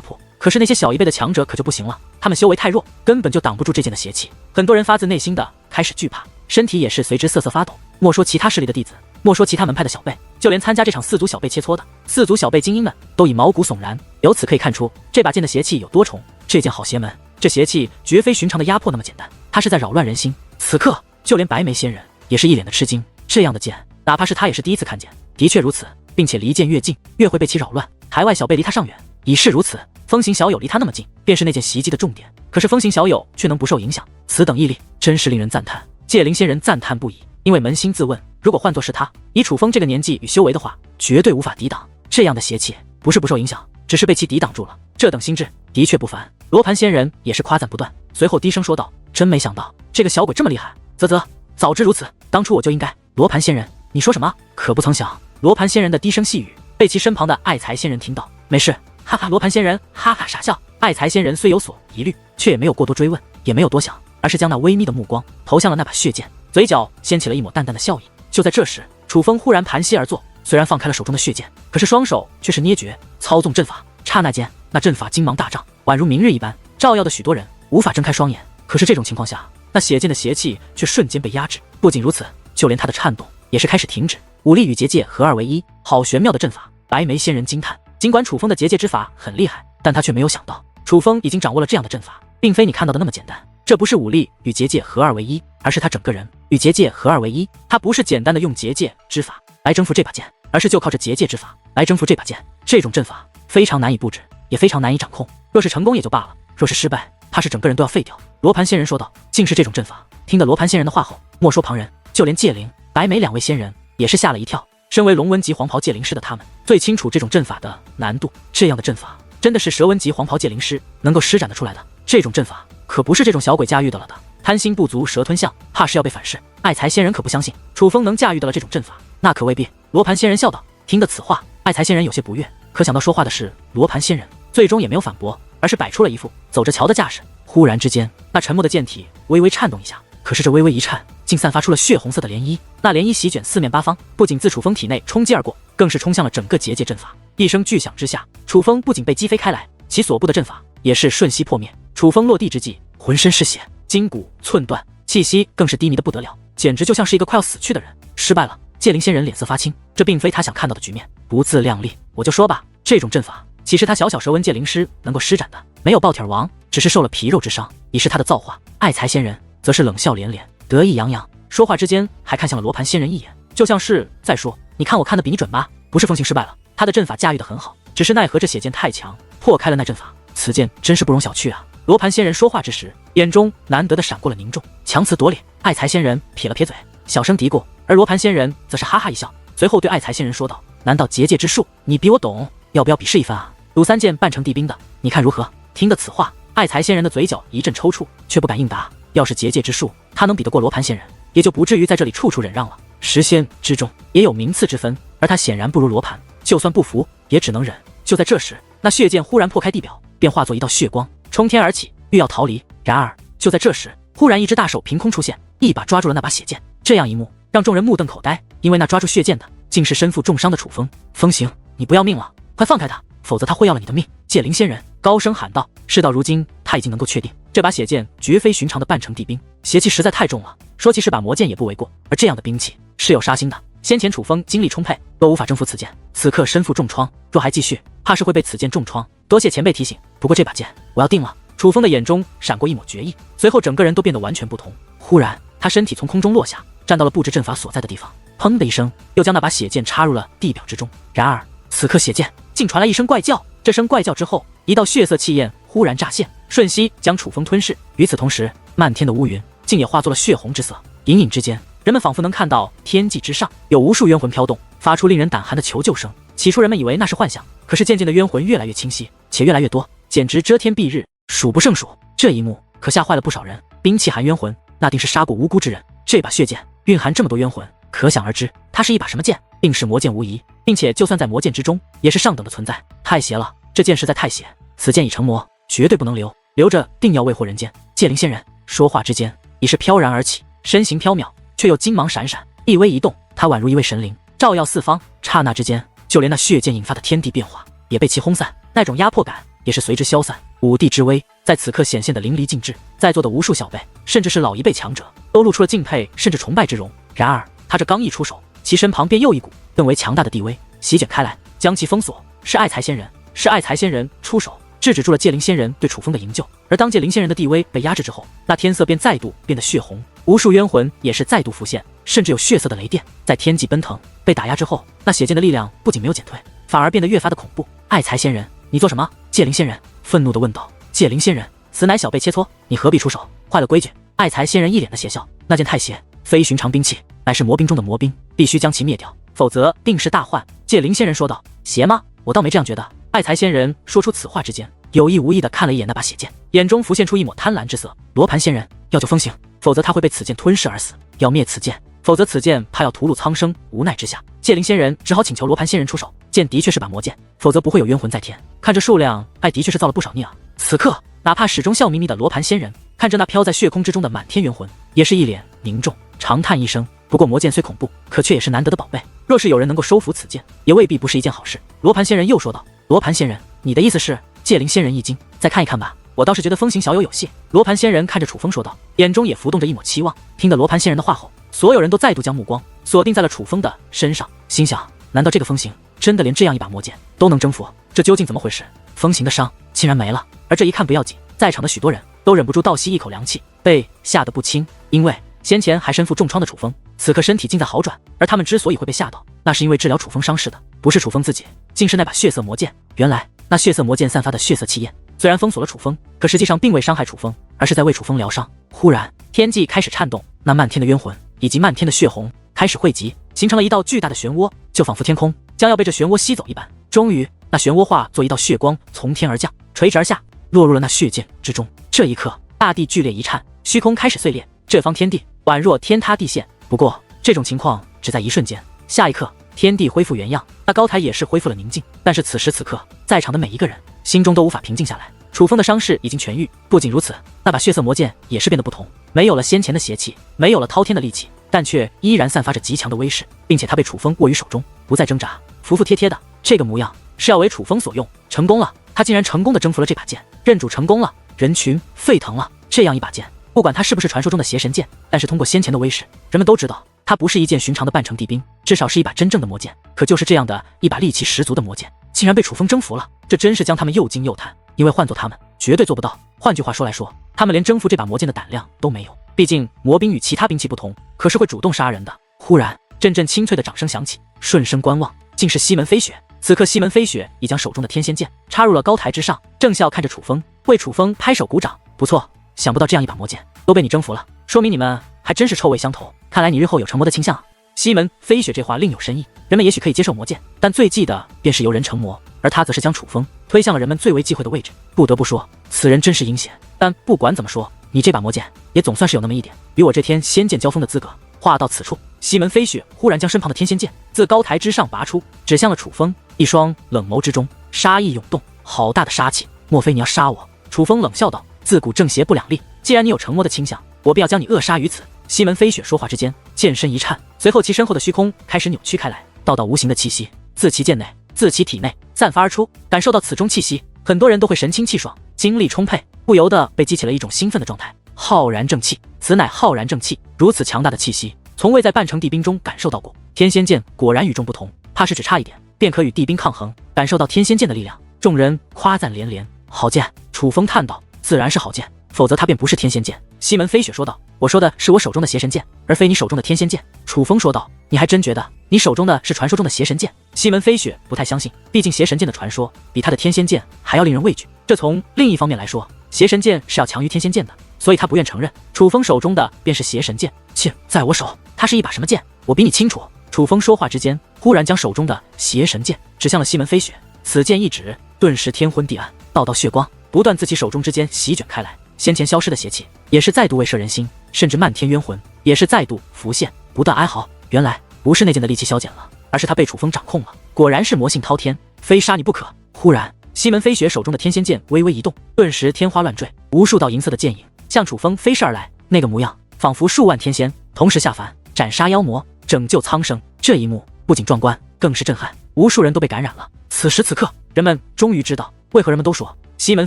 迫。可是那些小一辈的强者可就不行了，他们修为太弱，根本就挡不住这剑的邪气。很多人发自内心的开始惧怕，身体也是随之瑟瑟发抖。莫说其他势力的弟子，莫说其他门派的小辈，就连参加这场四族小辈切磋的四族小辈精英们，都已毛骨悚然。由此可以看出，这把剑的邪气有多重。这剑好邪门，这邪气绝非寻常的压迫那么简单，它是在扰乱人心。此刻，就连白眉仙人也是一脸的吃惊，这样的剑，哪怕是他也是第一次看见。的确如此，并且离剑越近，越会被其扰乱。台外小辈离他尚远，已是如此。风行小友离他那么近，便是那件袭击的重点。可是风行小友却能不受影响，此等毅力真是令人赞叹。界灵仙人赞叹不已，因为扪心自问，如果换作是他，以楚风这个年纪与修为的话，绝对无法抵挡这样的邪气。不是不受影响，只是被其抵挡住了。这等心智的确不凡。罗盘仙人也是夸赞不断，随后低声说道：“真没想到这个小鬼这么厉害，啧，早知如此，当初我就应该。”罗盘仙人，你说什么？可不曾想，罗盘仙人的低声细语被其身旁的爱财仙人听到。没事，哈哈。罗盘仙人哈哈傻笑。爱财仙人虽有所疑虑，却也没有过多追问，也没有多想，而是将那微眯的目光投向了那把血剑，嘴角掀起了一抹淡淡的笑意。就在这时，楚风忽然盘膝而坐，虽然放开了手中的血剑，可是双手却是捏诀操纵阵法。刹那间，那阵法金芒大涨，宛如明日一般，照耀的许多人无法睁开双眼。可是这种情况下，那血剑的邪气却瞬间被压制。不仅如此，就连他的颤动也是开始停止。武力与结界合二为一，好玄妙的阵法！白眉仙人惊叹。尽管楚风的结界之法很厉害，但他却没有想到，楚风已经掌握了这样的阵法，并非你看到的那么简单。这不是武力与结界合二为一，而是他整个人与结界合二为一。他不是简单的用结界之法来征服这把剑，而是就靠着结界之法来征服这把剑。这种阵法非常难以布置，也非常难以掌控。若是成功也就罢了，若是失败，怕是整个人都要废掉。罗盘仙人说道：“竟是这种阵法！”听得罗盘仙人的话后，莫说旁人，就连界灵、白眉两位仙人也是吓了一跳。身为龙纹级黄袍界灵师的他们，最清楚这种阵法的难度。这样的阵法，真的是蛇纹级黄袍界灵师能够施展得出来的。这种阵法可不是这种小鬼驾驭得了的。贪心不足蛇吞象，怕是要被反噬。爱财仙人可不相信楚风能驾驭得了这种阵法，那可未必。罗盘仙人笑道。听得此话，爱财仙人有些不悦，可想到说话的是罗盘仙人，最终也没有反驳，而是摆出了一副走着瞧的架势。忽然之间，那沉默的剑体微微颤动一下，可是这微微一颤，竟散发出了血红色的涟漪。那涟漪席卷四面八方，不仅自楚风体内冲击而过，更是冲向了整个结界阵法。一声巨响之下，楚风不仅被击飞开来，其所布的阵法也是瞬息破灭。楚风落地之际，浑身是血，筋骨寸断，气息更是低迷的不得了，简直就像是一个快要死去的人。失败了。界灵仙人脸色发青，这并非他想看到的局面。不自量力，我就说吧，这种阵法岂是他小小蛇纹界灵师能够施展的？没有暴体王，只是受了皮肉之伤，已是他的造化。爱财仙人则是冷笑连连，得意洋洋，说话之间还看向了罗盘仙人一眼，就像是在说：“你看我看的比你准吧？不是风行失败了，他的阵法驾驭得很好，只是奈何这血剑太强，破开了那阵法。此剑真是不容小觑啊！”罗盘仙人说话之时，眼中难得的闪过了凝重，强词夺理。爱财仙人撇了撇嘴，小声嘀咕，而罗盘仙人则是哈哈一笑，随后对爱财仙人说道：“难道结界之术你比我懂？要不要比试一番啊？鲁三剑半城地兵的，你看如何？”听得此话，爱才仙人的嘴角一阵抽搐，却不敢应答。要是结界之术，他能比得过罗盘仙人，也就不至于在这里处处忍让了。10仙之中也有名次之分，而他显然不如罗盘，就算不服，也只能忍。就在这时，那血剑忽然破开地表，便化作一道血光，冲天而起，欲要逃离。然而，就在这时，忽然一只大手凭空出现，一把抓住了那把血剑。这样一幕让众人目瞪口呆，因为那抓住血剑的竟是身负重伤的楚风。风行，你不要命了，快放开他，否则他会要了你的命！界灵仙人高声喊道。事到如今，他已经能够确定，这把血剑绝非寻常的半成地兵，邪气实在太重了。说起是把魔剑也不为过，而这样的兵器是有杀心的。先前楚风精力充沛，若无法征服此剑，此刻身负重创，若还继续，怕是会被此剑重创。多谢前辈提醒，不过这把剑我要定了。楚风的眼中闪过一抹决意，随后整个人都变得完全不同。忽然，他身体从空中落下，站到了布置阵法所在的地方，砰的一声，又将那把血剑插入了地表之中。然而，此刻血剑竟传来一声怪叫，这声怪叫之后，一道血色气焰忽然乍现，瞬息将楚风吞噬。与此同时，漫天的乌云竟也化作了血红之色。隐隐之间，人们仿佛能看到天际之上有无数冤魂飘动，发出令人胆寒的求救声。起初人们以为那是幻想，可是渐渐的冤魂越来越清晰，且越来越多，简直遮天蔽日，数不胜数。这一幕可吓坏了不少人。兵器含冤魂，那定是杀过无辜之人。这把血剑蕴含这么多冤魂，可想而知，它是一把什么剑？定是魔剑无疑，并且就算在魔剑之中，也是上等的存在。太邪了，这剑实在太邪。此剑已成魔，绝对不能留，留着定要未祸人间。界灵仙人说话之间，已是飘然而起，身形飘渺，却又金芒闪闪，一微一动，他宛如一位神灵，照耀四方。刹那之间，就连那血剑引发的天地变化也被其轰散，那种压迫感也是随之消散。武帝之威在此刻显现得淋漓尽致，在座的无数小辈，甚至是老一辈强者，都露出了敬佩甚至崇拜之容。然而他这刚一出手，其身旁便又一股更为强大的地威席卷开来，将其封锁。是爱才仙人，是爱才仙人出手制止住了界灵仙人对楚风的营救。而当界灵仙人的地威被压制之后，那天色便再度变得血红，无数冤魂也是再度浮现，甚至有血色的雷电在天际奔腾。被打压之后，那血剑的力量不仅没有减退，反而变得越发的恐怖。爱才仙人，你做什么？界灵仙人愤怒地问道。界灵仙人，此乃小辈切磋，你何必出手？坏了规矩。爱才仙人一脸的邪笑，那剑太邪，非寻常兵器，乃是魔兵中的魔兵，必须将其灭掉，否则定是大患。界灵仙人说道。邪吗？我倒没这样觉得。爱才仙人说出此话之间，有意无意地看了一眼那把血剑，眼中浮现出一抹贪婪之色。罗盘仙人要救风行，否则他会被此剑吞噬而死；要灭此剑，否则此剑怕要屠戮苍生。无奈之下，界灵仙人只好请求罗盘仙人出手。剑的确是把魔剑，否则不会有冤魂在天。看这数量，爱的确是造了不少孽啊。此刻，哪怕始终笑眯眯的罗盘仙人，看着那飘在血空之中的满天冤魂，也是一脸凝重，长叹一声。不过魔剑虽恐怖，可却也是难得的宝贝，若是有人能够收服此剑，也未必不是一件好事。罗盘仙人又说道。罗盘仙人，你的意思是？界灵仙人一惊，再看一看吧，我倒是觉得风行小有戏。罗盘仙人看着楚风说道，眼中也浮动着一抹期望。听得罗盘仙人的话后，所有人都再度将目光锁定在了楚风的身上，心想，难道这个风行真的连这样一把魔剑都能征服？这究竟怎么回事？风行的伤竟然没了，而这一看不要紧，在场的许多人都忍不住倒吸一口凉气，被吓得不轻。因为先前还身负重创的楚风，此刻身体竟在好转，而他们之所以会被吓到，那是因为治疗楚风伤势的不是楚风自己，竟是那把血色魔剑。原来那血色魔剑散发的血色气焰，虽然封锁了楚风，可实际上并未伤害楚风，而是在为楚风疗伤。忽然，天际开始颤动，那漫天的冤魂以及漫天的血红开始汇集，形成了一道巨大的漩涡，就仿佛天空将要被这漩涡吸走一般。终于，那漩涡化作一道血光从天而降，垂直而下，落入了那血剑之中。这一刻，大地剧烈一颤，虚空开始碎裂，这方天地宛若天塌地陷。不过，这种情况只在一瞬间，下一刻，天地恢复原样，那高台也是恢复了宁静。但是此时此刻，在场的每一个人心中都无法平静下来。楚风的伤势已经痊愈，不仅如此，那把血色魔剑也是变得不同，没有了先前的邪气，没有了滔天的戾气，但却依然散发着极强的威势，并且他被楚风握于手中，不再挣扎，服服帖帖的，这个模样是要为楚风所用。成功了，他竟然成功的征服了这把剑，认主成功了，人群沸腾了。这样一把剑，不管它是不是传说中的邪神剑，但是通过先前的威势，人们都知道它不是一件寻常的半成地兵，至少是一把真正的魔剑。可就是这样的一把戾气十足的魔剑，竟然被楚风征服了，这真是将他们又惊又叹，因为换做他们绝对做不到。换句话说来说，他们连征服这把魔剑的胆量都没有。毕竟魔兵与其他兵器不同，可是会主动杀人的。忽然，阵阵清脆的掌声响起，顺声观望，竟是西门飞雪。此刻西门飞雪已将手中的天仙剑插入了高台之上，正笑看着楚风，为楚风拍手鼓掌。不错，想不到这样一把魔剑都被你征服了，说明你们还真是臭味相投，看来你日后有成魔的倾向啊。西门飞雪这话另有深意，人们也许可以接受魔剑，但最忌的便是由人成魔，而他则是将楚风推向了人们最为忌讳的位置。不得不说，此人真是阴险。但不管怎么说，你这把魔剑也总算是有那么一点与我这天仙剑交锋的资格。话到此处，西门飞雪忽然将身旁的天仙剑自高台之上拔出，指向了楚风，一双冷眸之中杀意涌动，好大的杀气！莫非你要杀我？楚风冷笑道：“自古正邪不两立，既然你有成魔的倾向，我便要将你扼杀于此。”西门飞雪说话之间，剑身一颤，随后其身后的虚空开始扭曲开来，道无形的气息自其剑内、自其体内散发而出。感受到此中气息，很多人都会神清气爽，精力充沛，不由得被激起了一种兴奋的状态。浩然正气，此乃浩然正气，如此强大的气息，从未在半城地冰中感受到过。天仙剑果然与众不同，怕是只差一点便可与地冰抗衡。感受到天仙剑的力量，众人夸赞连连。好剑！楚风叹道：“自然是好剑，否则它便不是天仙剑。”西门飞雪说道：“我说的是我手中的邪神剑，而非你手中的天仙剑。”楚风说道：“你还真觉得你手中的是传说中的邪神剑？”西门飞雪不太相信，毕竟邪神剑的传说比他的天仙剑还要令人畏惧。这从另一方面来说，邪神剑是要强于天仙剑的，所以他不愿承认楚风手中的便是邪神剑。切，在我手，它是一把什么剑？我比你清楚。楚风说话之间，忽然将手中的邪神剑指向了西门飞雪，此剑一指，顿时天昏地暗，道道血光不断自其手中之间席卷开来。先前消失的邪气也是再度威慑人心，甚至漫天冤魂也是再度浮现，不断哀嚎。原来不是那剑的力气消减了，而是他被楚风掌控了。果然是魔性滔天，非杀你不可。忽然，西门飞雪手中的天仙剑微微一动，顿时天花乱坠，无数道银色的剑影向楚风飞射而来。那个模样，仿佛数万天仙同时下凡，斩杀妖魔，拯救苍生。这一幕不仅壮观，更是震撼，无数人都被感染了。此时此刻，人们终于知道为何人们都说西门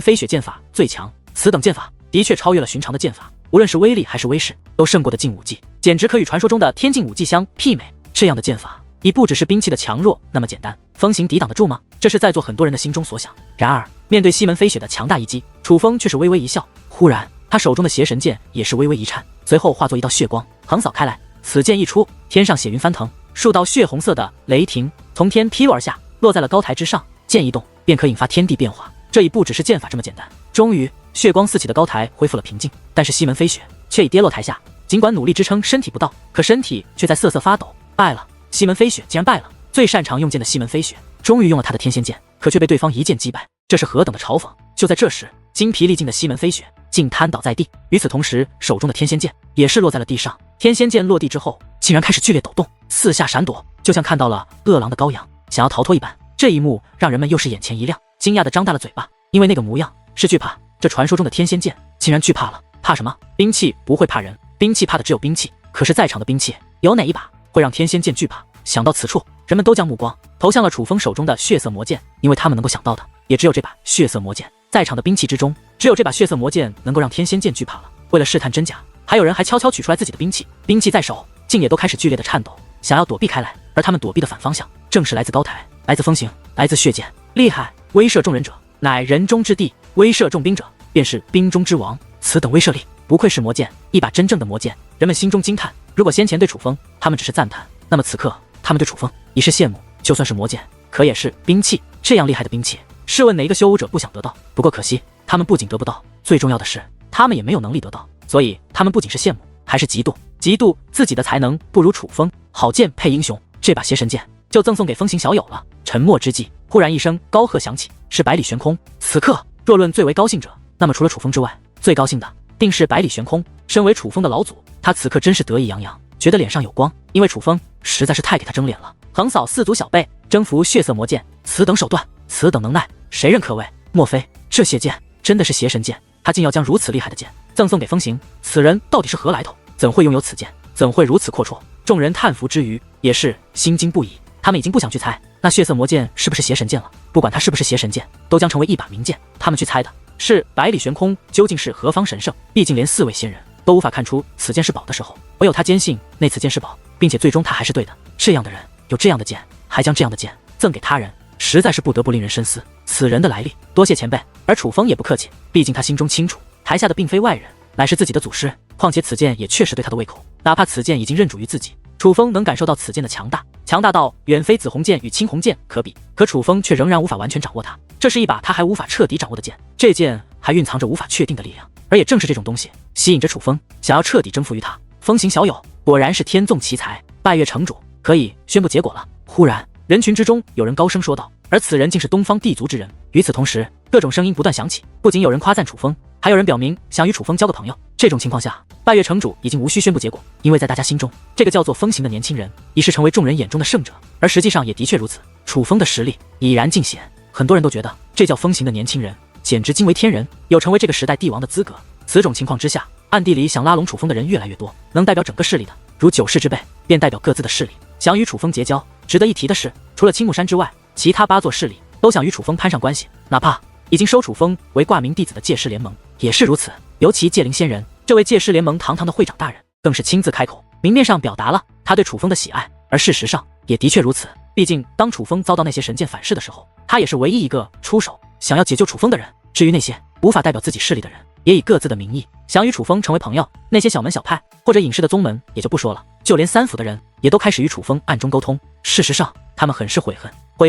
飞雪剑法最强。此等剑法的确超越了寻常的剑法，无论是威力还是威势，都胜过的劲武技，简直可与传说中的天境武技相媲美。这样的剑法已不只是兵器的强弱那么简单，风行抵挡得住吗？这是在座很多人的心中所想。然而面对西门飞雪的强大一击，楚风却是微微一笑。忽然他手中的邪神剑也是微微一颤，随后化作一道血光横扫开来。此剑一出，天上血云翻腾，数道血红色的雷霆从天劈落而下，落在了高台之上。剑一动便可引发天地变化，这已不只是剑法这么简单。终于血光四起的高台恢复了平静，但是西门飞雪却已跌落台下。尽管努力支撑身体不到，可身体却在瑟瑟发抖。败了！西门飞雪竟然败了！最擅长用剑的西门飞雪终于用了他的天仙剑，可却被对方一剑击败，这是何等的嘲讽！就在这时，精疲力尽的西门飞雪竟瘫倒在地。与此同时，手中的天仙剑也是落在了地上。天仙剑落地之后，竟然开始剧烈抖动，四下闪躲，就像看到了饿狼的羔羊想要逃脱一般。这一幕让人们又是眼前一亮，惊讶的张大了嘴巴，因为那个模样是惧怕。这传说中的天仙剑竟然惧怕了？怕什么？兵器不会怕人，兵器怕的只有兵器。可是在场的兵器有哪一把会让天仙剑惧怕？想到此处，人们都将目光投向了楚风手中的血色魔剑，因为他们能够想到的也只有这把血色魔剑。在场的兵器之中，只有这把血色魔剑能够让天仙剑惧怕了。为了试探真假，还有人还悄悄取出来自己的兵器，兵器在手，竟也都开始剧烈的颤抖，想要躲避开来。而他们躲避的反方向，正是来自高台，来自风行，来自血剑。厉害！威慑众人者，乃人中之帝；威慑众兵者，便是兵中之王。此等威慑力，不愧是魔剑，一把真正的魔剑。人们心中惊叹。如果先前对楚风他们只是赞叹，那么此刻他们对楚风已是羡慕。就算是魔剑，可也是兵器，这样厉害的兵器，试问哪一个修武者不想得到？不过可惜，他们不仅得不到，最重要的是他们也没有能力得到。所以他们不仅是羡慕，还是嫉妒，嫉妒自己的才能不如楚风。好剑配英雄，这把邪神剑就赠送给风行小友了。沉默之际，忽然一声高喝响起，是百里悬空。此刻若论最为高兴者，那么除了楚风之外，最高兴的定是百里悬空。身为楚风的老祖，他此刻真是得意洋洋，觉得脸上有光，因为楚风实在是太给他争脸了。横扫四足小辈，征服血色魔剑，此等手段，此等能耐，谁人可畏？莫非这邪剑真的是邪神剑？他竟要将如此厉害的剑赠送给风行，此人到底是何来头？怎会拥有此剑？怎会如此阔绰？众人叹服之余，也是心惊不已。他们已经不想去猜那血色魔剑是不是邪神剑了，不管它是不是邪神剑，都将成为一把名剑。他们去猜的是百里悬空究竟是何方神圣。毕竟连4位仙人都无法看出此剑是宝的时候，唯有他坚信那此剑是宝，并且最终他还是对的。这样的人有这样的剑，还将这样的剑赠给他人，实在是不得不令人深思此人的来历。多谢前辈。而楚风也不客气，毕竟他心中清楚，台下的并非外人，乃是自己的祖师。况且此剑也确实对他的胃口，哪怕此剑已经认主于自己，楚风能感受到此剑的强大，强大到远非紫红剑与青红剑可比。可楚风却仍然无法完全掌握它，这是一把他还无法彻底掌握的剑，这剑还蕴藏着无法确定的力量。而也正是这种东西吸引着楚风，想要彻底征服于他。风行小友果然是天纵奇才，拜月城主，可以宣布结果了。忽然，人群之中有人高声说道，而此人竟是东方地族之人。与此同时，各种声音不断响起，不仅有人夸赞楚风，还有人表明想与楚风交个朋友。这种情况下，拜月城主已经无需宣布结果，因为在大家心中，这个叫做风行的年轻人已是成为众人眼中的圣者，而实际上也的确如此。楚风的实力已然尽显，很多人都觉得这叫风行的年轻人简直惊为天人，有成为这个时代帝王的资格。此种情况之下，暗地里想拉拢楚风的人越来越多，能代表整个势力的，如九世之辈，便代表各自的势力，想与楚风结交。值得一提的是，除了青木山之外，其他8座势力都想与楚风攀上关系，哪怕已经收楚风为挂名弟子的戒师联盟也是如此。尤其戒灵仙人这位戒师联盟堂堂的会长大人，更是亲自开口，明面上表达了他对楚风的喜爱，而事实上也的确如此。毕竟当楚风遭到那些神剑反噬的时候，他也是唯一一个出手想要解救楚风的人。至于那些无法代表自己势力的人，也以各自的名义想与楚风成为朋友。那些小门小派或者隐士的宗门也就不说了，就连三府的人也都开始与楚风暗中沟通。事实上，他们很是悔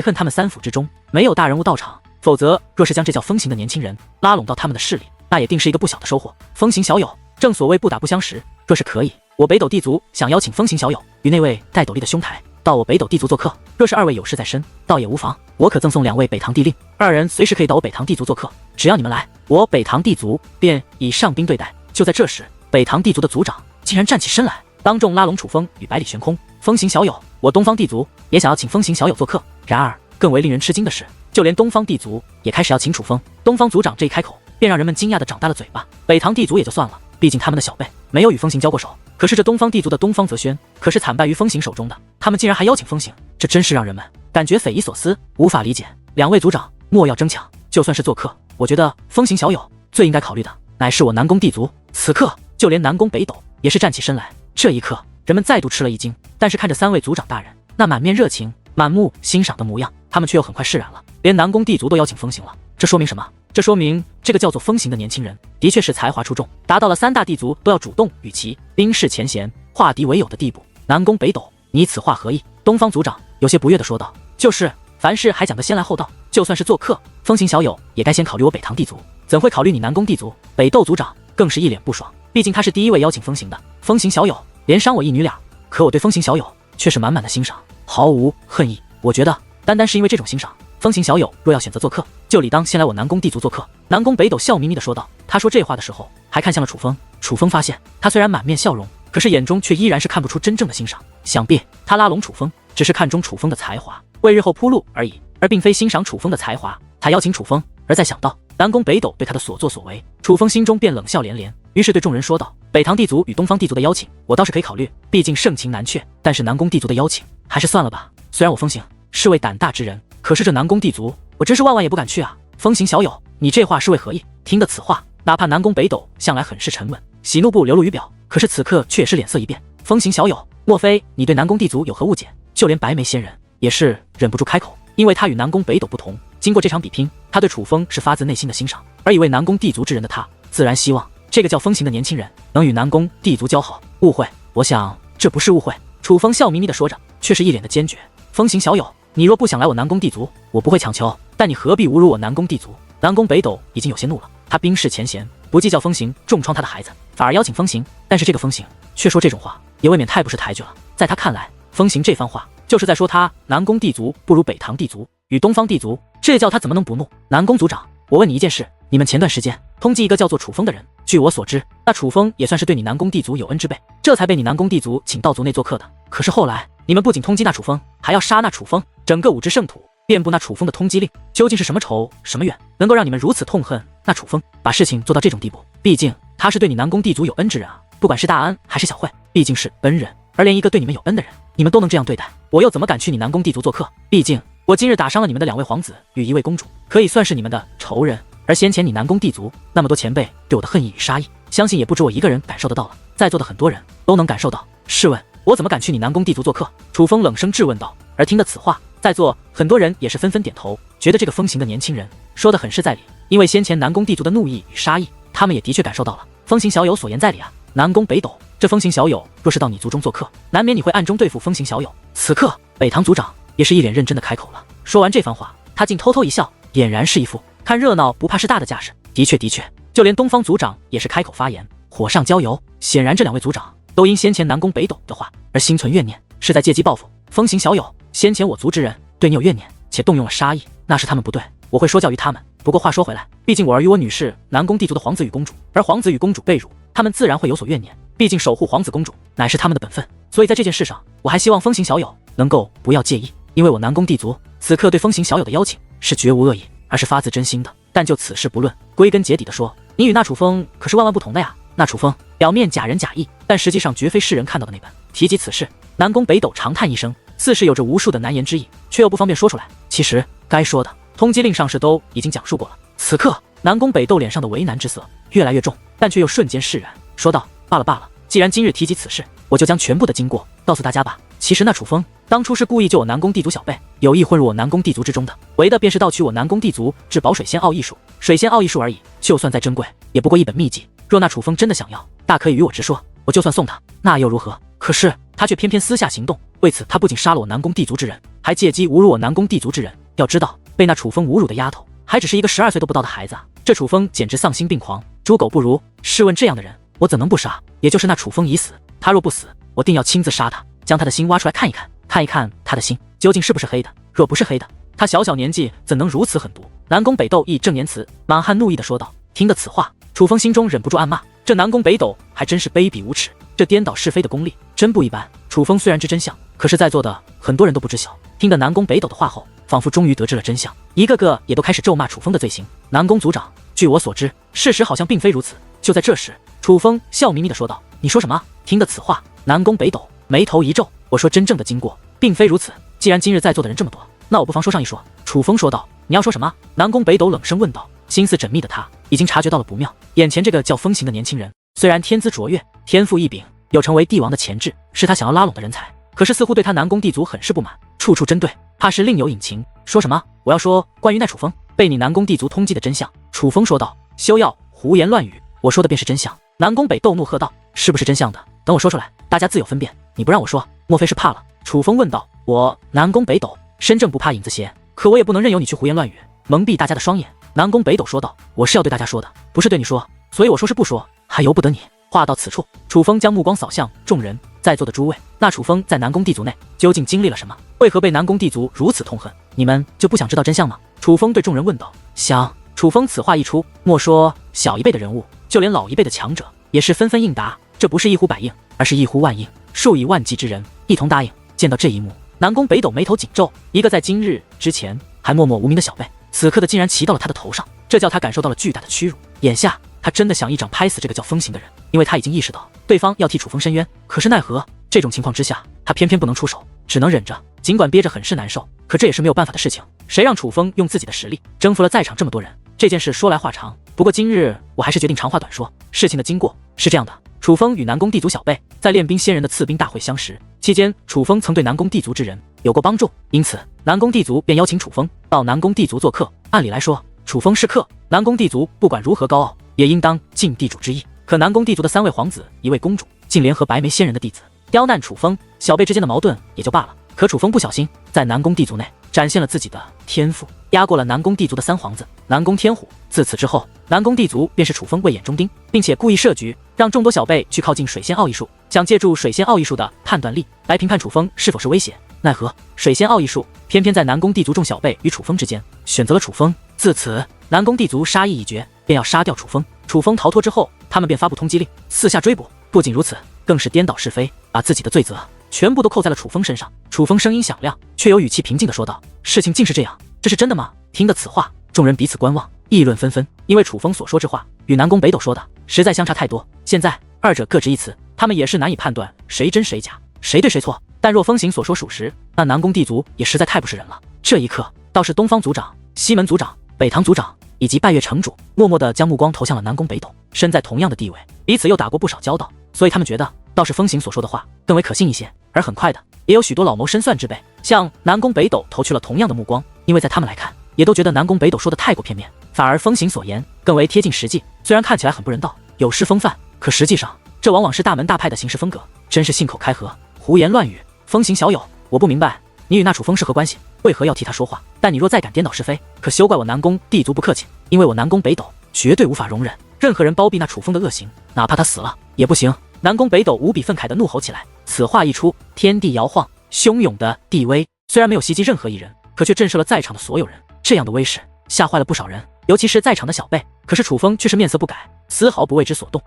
恨他们三府之中没有大人物到场，否则若是将这叫风行的年轻人拉拢到他们的势力，那也定是一个不小的收获。风行小友，正所谓不打不相识，若是可以，我北斗地族想邀请风行小友与那位戴斗笠的兄台到我北斗地族做客，若是2位有事在身，倒也无妨，我可赠送2位北堂地令，2人随时可以到我北堂地族做客。只要你们来，我北堂地族便以上宾对待。就在这时，北堂地族的族长竟然站起身来，当众拉拢楚风与百里玄空。风行小友，我东方地族也想要请风行小友做客。然而更为令人吃惊的是，就连东方地族也开始要请楚风。东方族长这一开口，便让人们惊讶的长大了嘴巴。北堂地族也就算了，毕竟他们的小辈没有与风行交过手，可是这东方地族的东方泽轩可是惨败于风行手中的，他们竟然还邀请风行，这真是让人们感觉匪夷所思，无法理解。2位族长莫要争抢，就算是做客，我觉得风行小友最应该考虑的乃是我南宫地族。此刻就连南宫北斗也是站起身来。这一刻，人们再度吃了一惊，但是看着3位族长大人那满面热情、满目欣赏的模样，他们却又很快释然了。连南宫地族都邀请风行了，这说明什么？这说明这个叫做风行的年轻人的确是才华出众，达到了3大地族都要主动与其冰释前嫌、化敌为友的地步。南宫北斗，你此话何意？东方族长有些不悦地说道。就是凡事还讲得先来后到，就算是做客，风行小友也该先考虑我北堂地族，怎会考虑你南宫地族？北斗族长更是一脸不爽，毕竟他是第1位邀请风行的。风行小友连伤我一女俩，可我对风行小友却是满满的欣赏，毫无恨意。我觉得单单是因为这种欣赏，风行小友若要选择做客，就理当先来我南宫地族做客。南宫北斗笑眯眯地说道。他说这话的时候还看向了楚风。楚风发现他虽然满面笑容，可是眼中却依然是看不出真正的欣赏。想必他拉拢楚风只是看中楚风的才华，为日后铺路而已，而并非欣赏楚风的才华才邀请楚风。而再想到南宫北斗对他的所作所为，楚风心中便冷笑连连，于是对众人说道，北堂地族与东方地族的邀请我倒是可以考虑，毕竟盛情难却，但是南宫地族的邀请还是算了吧。虽然我风行是位胆大之人，可是这南宫地族我真是万万也不敢去啊。风行小友，你这话是为何意？听得此话，哪怕南宫北斗向来很是沉稳，喜怒不流露于表，可是此刻却也是脸色一变。风行小友，莫非你对南宫地族有何误解？就连白眉仙人也是忍不住开口，因为他与南宫北斗不同，经过这场比拼，他对楚风是发自内心的欣赏，而一位南宫地族之人的他，自然希望这个叫风行的年轻人能与南宫地族交好。误会？我想这不是误会。楚风笑眯眯地说着，却是一脸的坚决。风行小友，你若不想来我南宫地族，我不会强求，但你何必侮辱我南宫地族？南宫北斗已经有些怒了，他冰释前嫌，不计较风行重创他的孩子，反而邀请风行，但是这个风行却说这种话，也未免太不识抬举了。在他看来，风行这番话就是在说他南宫地族不如北堂地族与东方地族，这叫他怎么能不怒？南宫族长，我问你一件事，你们前段时间通缉一个叫做楚风的人，据我所知，那楚风也算是对你南宫地族有恩之辈，这才被你南宫地族请到族内做客的。可是后来你们不仅通缉那楚风，还要杀那楚风，整个五之圣土遍布那楚风的通缉令，究竟是什么仇什么怨，能够让你们如此痛恨那楚风，把事情做到这种地步？毕竟他是对你南宫地族有恩之人啊，不管是大恩还是小惠，毕竟是恩人，而连一个对你们有恩的人，你们都能这样对待，我又怎么敢去你南宫地族做客？毕竟我今日打伤了你们的2位皇子与1位公主，可以算是你们的仇人。而先前你南宫地族那么多前辈对我的恨意与杀意，相信也不止我一个人感受得到了，在座的很多人都能感受到。试问我怎么敢去你南宫地族做客？楚风冷声质问道。而听得此话，在座很多人也是纷纷点头，觉得这个风行的年轻人说得很是在理。因为先前南宫地族的怒意与杀意，他们也的确感受到了。风行小友所言在理啊，南宫北斗，这风行小友若是到你族中做客，难免你会暗中对付风行小友。此刻北堂族长也是一脸认真的开口了。说完这番话，他竟偷偷一笑，俨然是一副看热闹不怕事大的架势。的确，就连东方族长也是开口发言，火上浇油。显然这2位族长都因先前南宫北斗的话而心存怨念，是在借机报复。风行小友，先前我族之人对你有怨念，且动用了杀意，那是他们不对，我会说教于他们。不过话说回来，毕竟我儿与我女是南宫地族的皇子与公主，而皇子与公主被辱，他们自然会有所怨念。毕竟守护皇子公主乃是他们的本分，所以在这件事上，我还希望风行小友能够不要介意，因为我南宫地族此刻对风行小友的邀请是绝无恶意，而是发自真心的。但就此事不论，归根结底的说，你与那楚风可是万万不同的呀。那楚风表面假仁假义，但实际上绝非世人看到的那般。提及此事，南宫北斗长叹一声，似是有着无数的难言之隐，却又不方便说出来。其实该说的通缉令上事都已经讲述过了。此刻南宫北斗脸上的为难之色越来越重，但却又瞬间释然，说道：罢了罢了，既然今日提及此事，我就将全部的经过告诉大家吧。其实那楚风当初是故意救我南宫地族小辈，有意混入我南宫地族之中的，为的便是盗取我南宫地族至宝水仙奥义术。水仙奥义术而已，就算再珍贵，也不过一本秘籍。若那楚风真的想要，大可以与我直说，我就算送他，那又如何？可是他却偏偏私下行动，为此他不仅杀了我南宫地族之人，还借机侮辱我南宫地族之人。要知道，被那楚风侮辱的丫头，还只是一个12岁都不到的孩子啊！这楚风简直丧心病狂，猪狗不如。试问这样的人，我怎能不杀？也就是那楚风已死，他若不死，我定要亲自杀他，将他的心挖出来看一看，看一看他的心究竟是不是黑的。若不是黑的，他小小年纪怎能如此狠毒？南宫北斗义正言辞，满含怒意的说道。听得此话，楚风心中忍不住暗骂，这南宫北斗还真是卑鄙无耻，这颠倒是非的功力真不一般。楚风虽然知真相，可是在座的很多人都不知晓。听得南宫北斗的话后，仿佛终于得知了真相，一个个也都开始咒骂楚风的罪行。南宫族长，据我所知，事实好像并非如此。就在这时，楚风笑眯眯地说道：你说什么？听得此话，南宫北斗眉头一皱，我说真正的经过并非如此。既然今日在座的人这么多，那我不妨说上一说。楚风说道。你要说什么？南宫北斗冷声问道。心思缜密的他已经察觉到了不妙，眼前这个叫风行的年轻人，虽然天资卓越，天赋异禀，有成为帝王的潜质，是他想要拉拢的人才，可是似乎对他南宫地族很是不满，处处针对，怕是另有隐情。说什么？我要说关于那楚风被你南宫地族通缉的真相。楚风说道。休要胡言乱语，我说的便是真相。南宫北斗怒喝道。是不是真相的？等我说出来，大家自有分辨。你不让我说，莫非是怕了？楚风问道。我南宫北斗身正不怕影子斜，可我也不能任由你去胡言乱语，蒙蔽大家的双眼。南宫北斗说道。我是要对大家说的，不是对你说，所以我说是不说，还由不得你。话到此处，楚风将目光扫向众人，在座的诸位，那楚风在南宫地族内究竟经历了什么？为何被南宫地族如此痛恨？你们就不想知道真相吗？楚风对众人问道。想。楚风此话一出，莫说小一辈的人物，就连老一辈的强者也是纷纷应答。这不是一呼百应，而是一呼万应，数以万计之人一同答应。见到这一幕，南宫北斗眉头紧皱，一个在今日之前还默默无名的小辈，此刻的竟然骑到了他的头上，这叫他感受到了巨大的屈辱。眼下他真的想一掌拍死这个叫风行的人，因为他已经意识到对方要替楚风伸冤，可是奈何这种情况之下，他偏偏不能出手，只能忍着，尽管憋着很是难受，可这也是没有办法的事情。谁让楚风用自己的实力征服了在场这么多人？这件事说来话长，不过今日我还是决定长话短说。事情的经过是这样的，楚风与南宫地族小辈在练兵仙人的赐兵大会相识，期间楚风曾对南宫地族之人有过帮助，因此南宫地族便邀请楚风到南宫地族做客。按理来说，楚风是客，南宫地族不管如何高傲，也应当尽地主之谊。可南宫地族的3位皇子1位公主，竟联合白眉仙人的弟子刁难楚风，小辈之间的矛盾也就罢了，可楚风不小心在南宫地族内展现了自己的天赋，压过了南宫地族的3皇子南宫天虎。自此之后，南宫地族便是楚风慧眼中钉，并且故意设局，让众多小辈去靠近水仙奥义术，想借助水仙奥义术的判断力来评判楚风是否是威胁。奈何水仙奥义术偏偏在南宫地族众小辈与楚风之间选择了楚风，自此南宫地族杀意已决，便要杀掉楚风。楚风逃脱之后，他们便发布通缉令，四下追捕。不仅如此，更是颠倒是非，把自己的罪责全部都扣在了楚风身上。楚风声音响亮，却有语气平静地说道：事情竟是这样，这是真的吗？听得此话，众人彼此观望，议论纷纷，因为楚风所说之话与南宫北斗说的实在相差太多，现在二者各执一词，他们也是难以判断谁真谁假，谁对谁错。但若风行所说属实，那南宫地族也实在太不是人了。这一刻，倒是东方族长、西门族长、北堂族长以及拜月城主默默地将目光投向了南宫北斗，身在同样的地位，彼此又打过不少交道，所以他们觉得倒是风行所说的话更为可信一些。而很快的，也有许多老谋深算之辈向南宫北斗投去了同样的目光，因为在他们来看，也都觉得南宫北斗说的太过片面，反而风行所言更为贴近实际。虽然看起来很不人道，有失风范，可实际上这往往是大门大派的行事风格，真是信口开河，胡言乱语。风行小友，我不明白你与那楚风是何关系，为何要替他说话？但你若再敢颠倒是非，可休怪我南宫地族不客气，因为我南宫北斗绝对无法容忍任何人包庇那楚风的恶行，哪怕他死了也不行。南宫北斗无比愤慨地怒吼起来。此话一出，天地摇晃，汹涌的地威虽然没有袭击任何一人，可却震慑了在场的所有人。这样的威势吓坏了不少人，尤其是在场的小辈。可是楚风却是面色不改，丝毫不为之所动。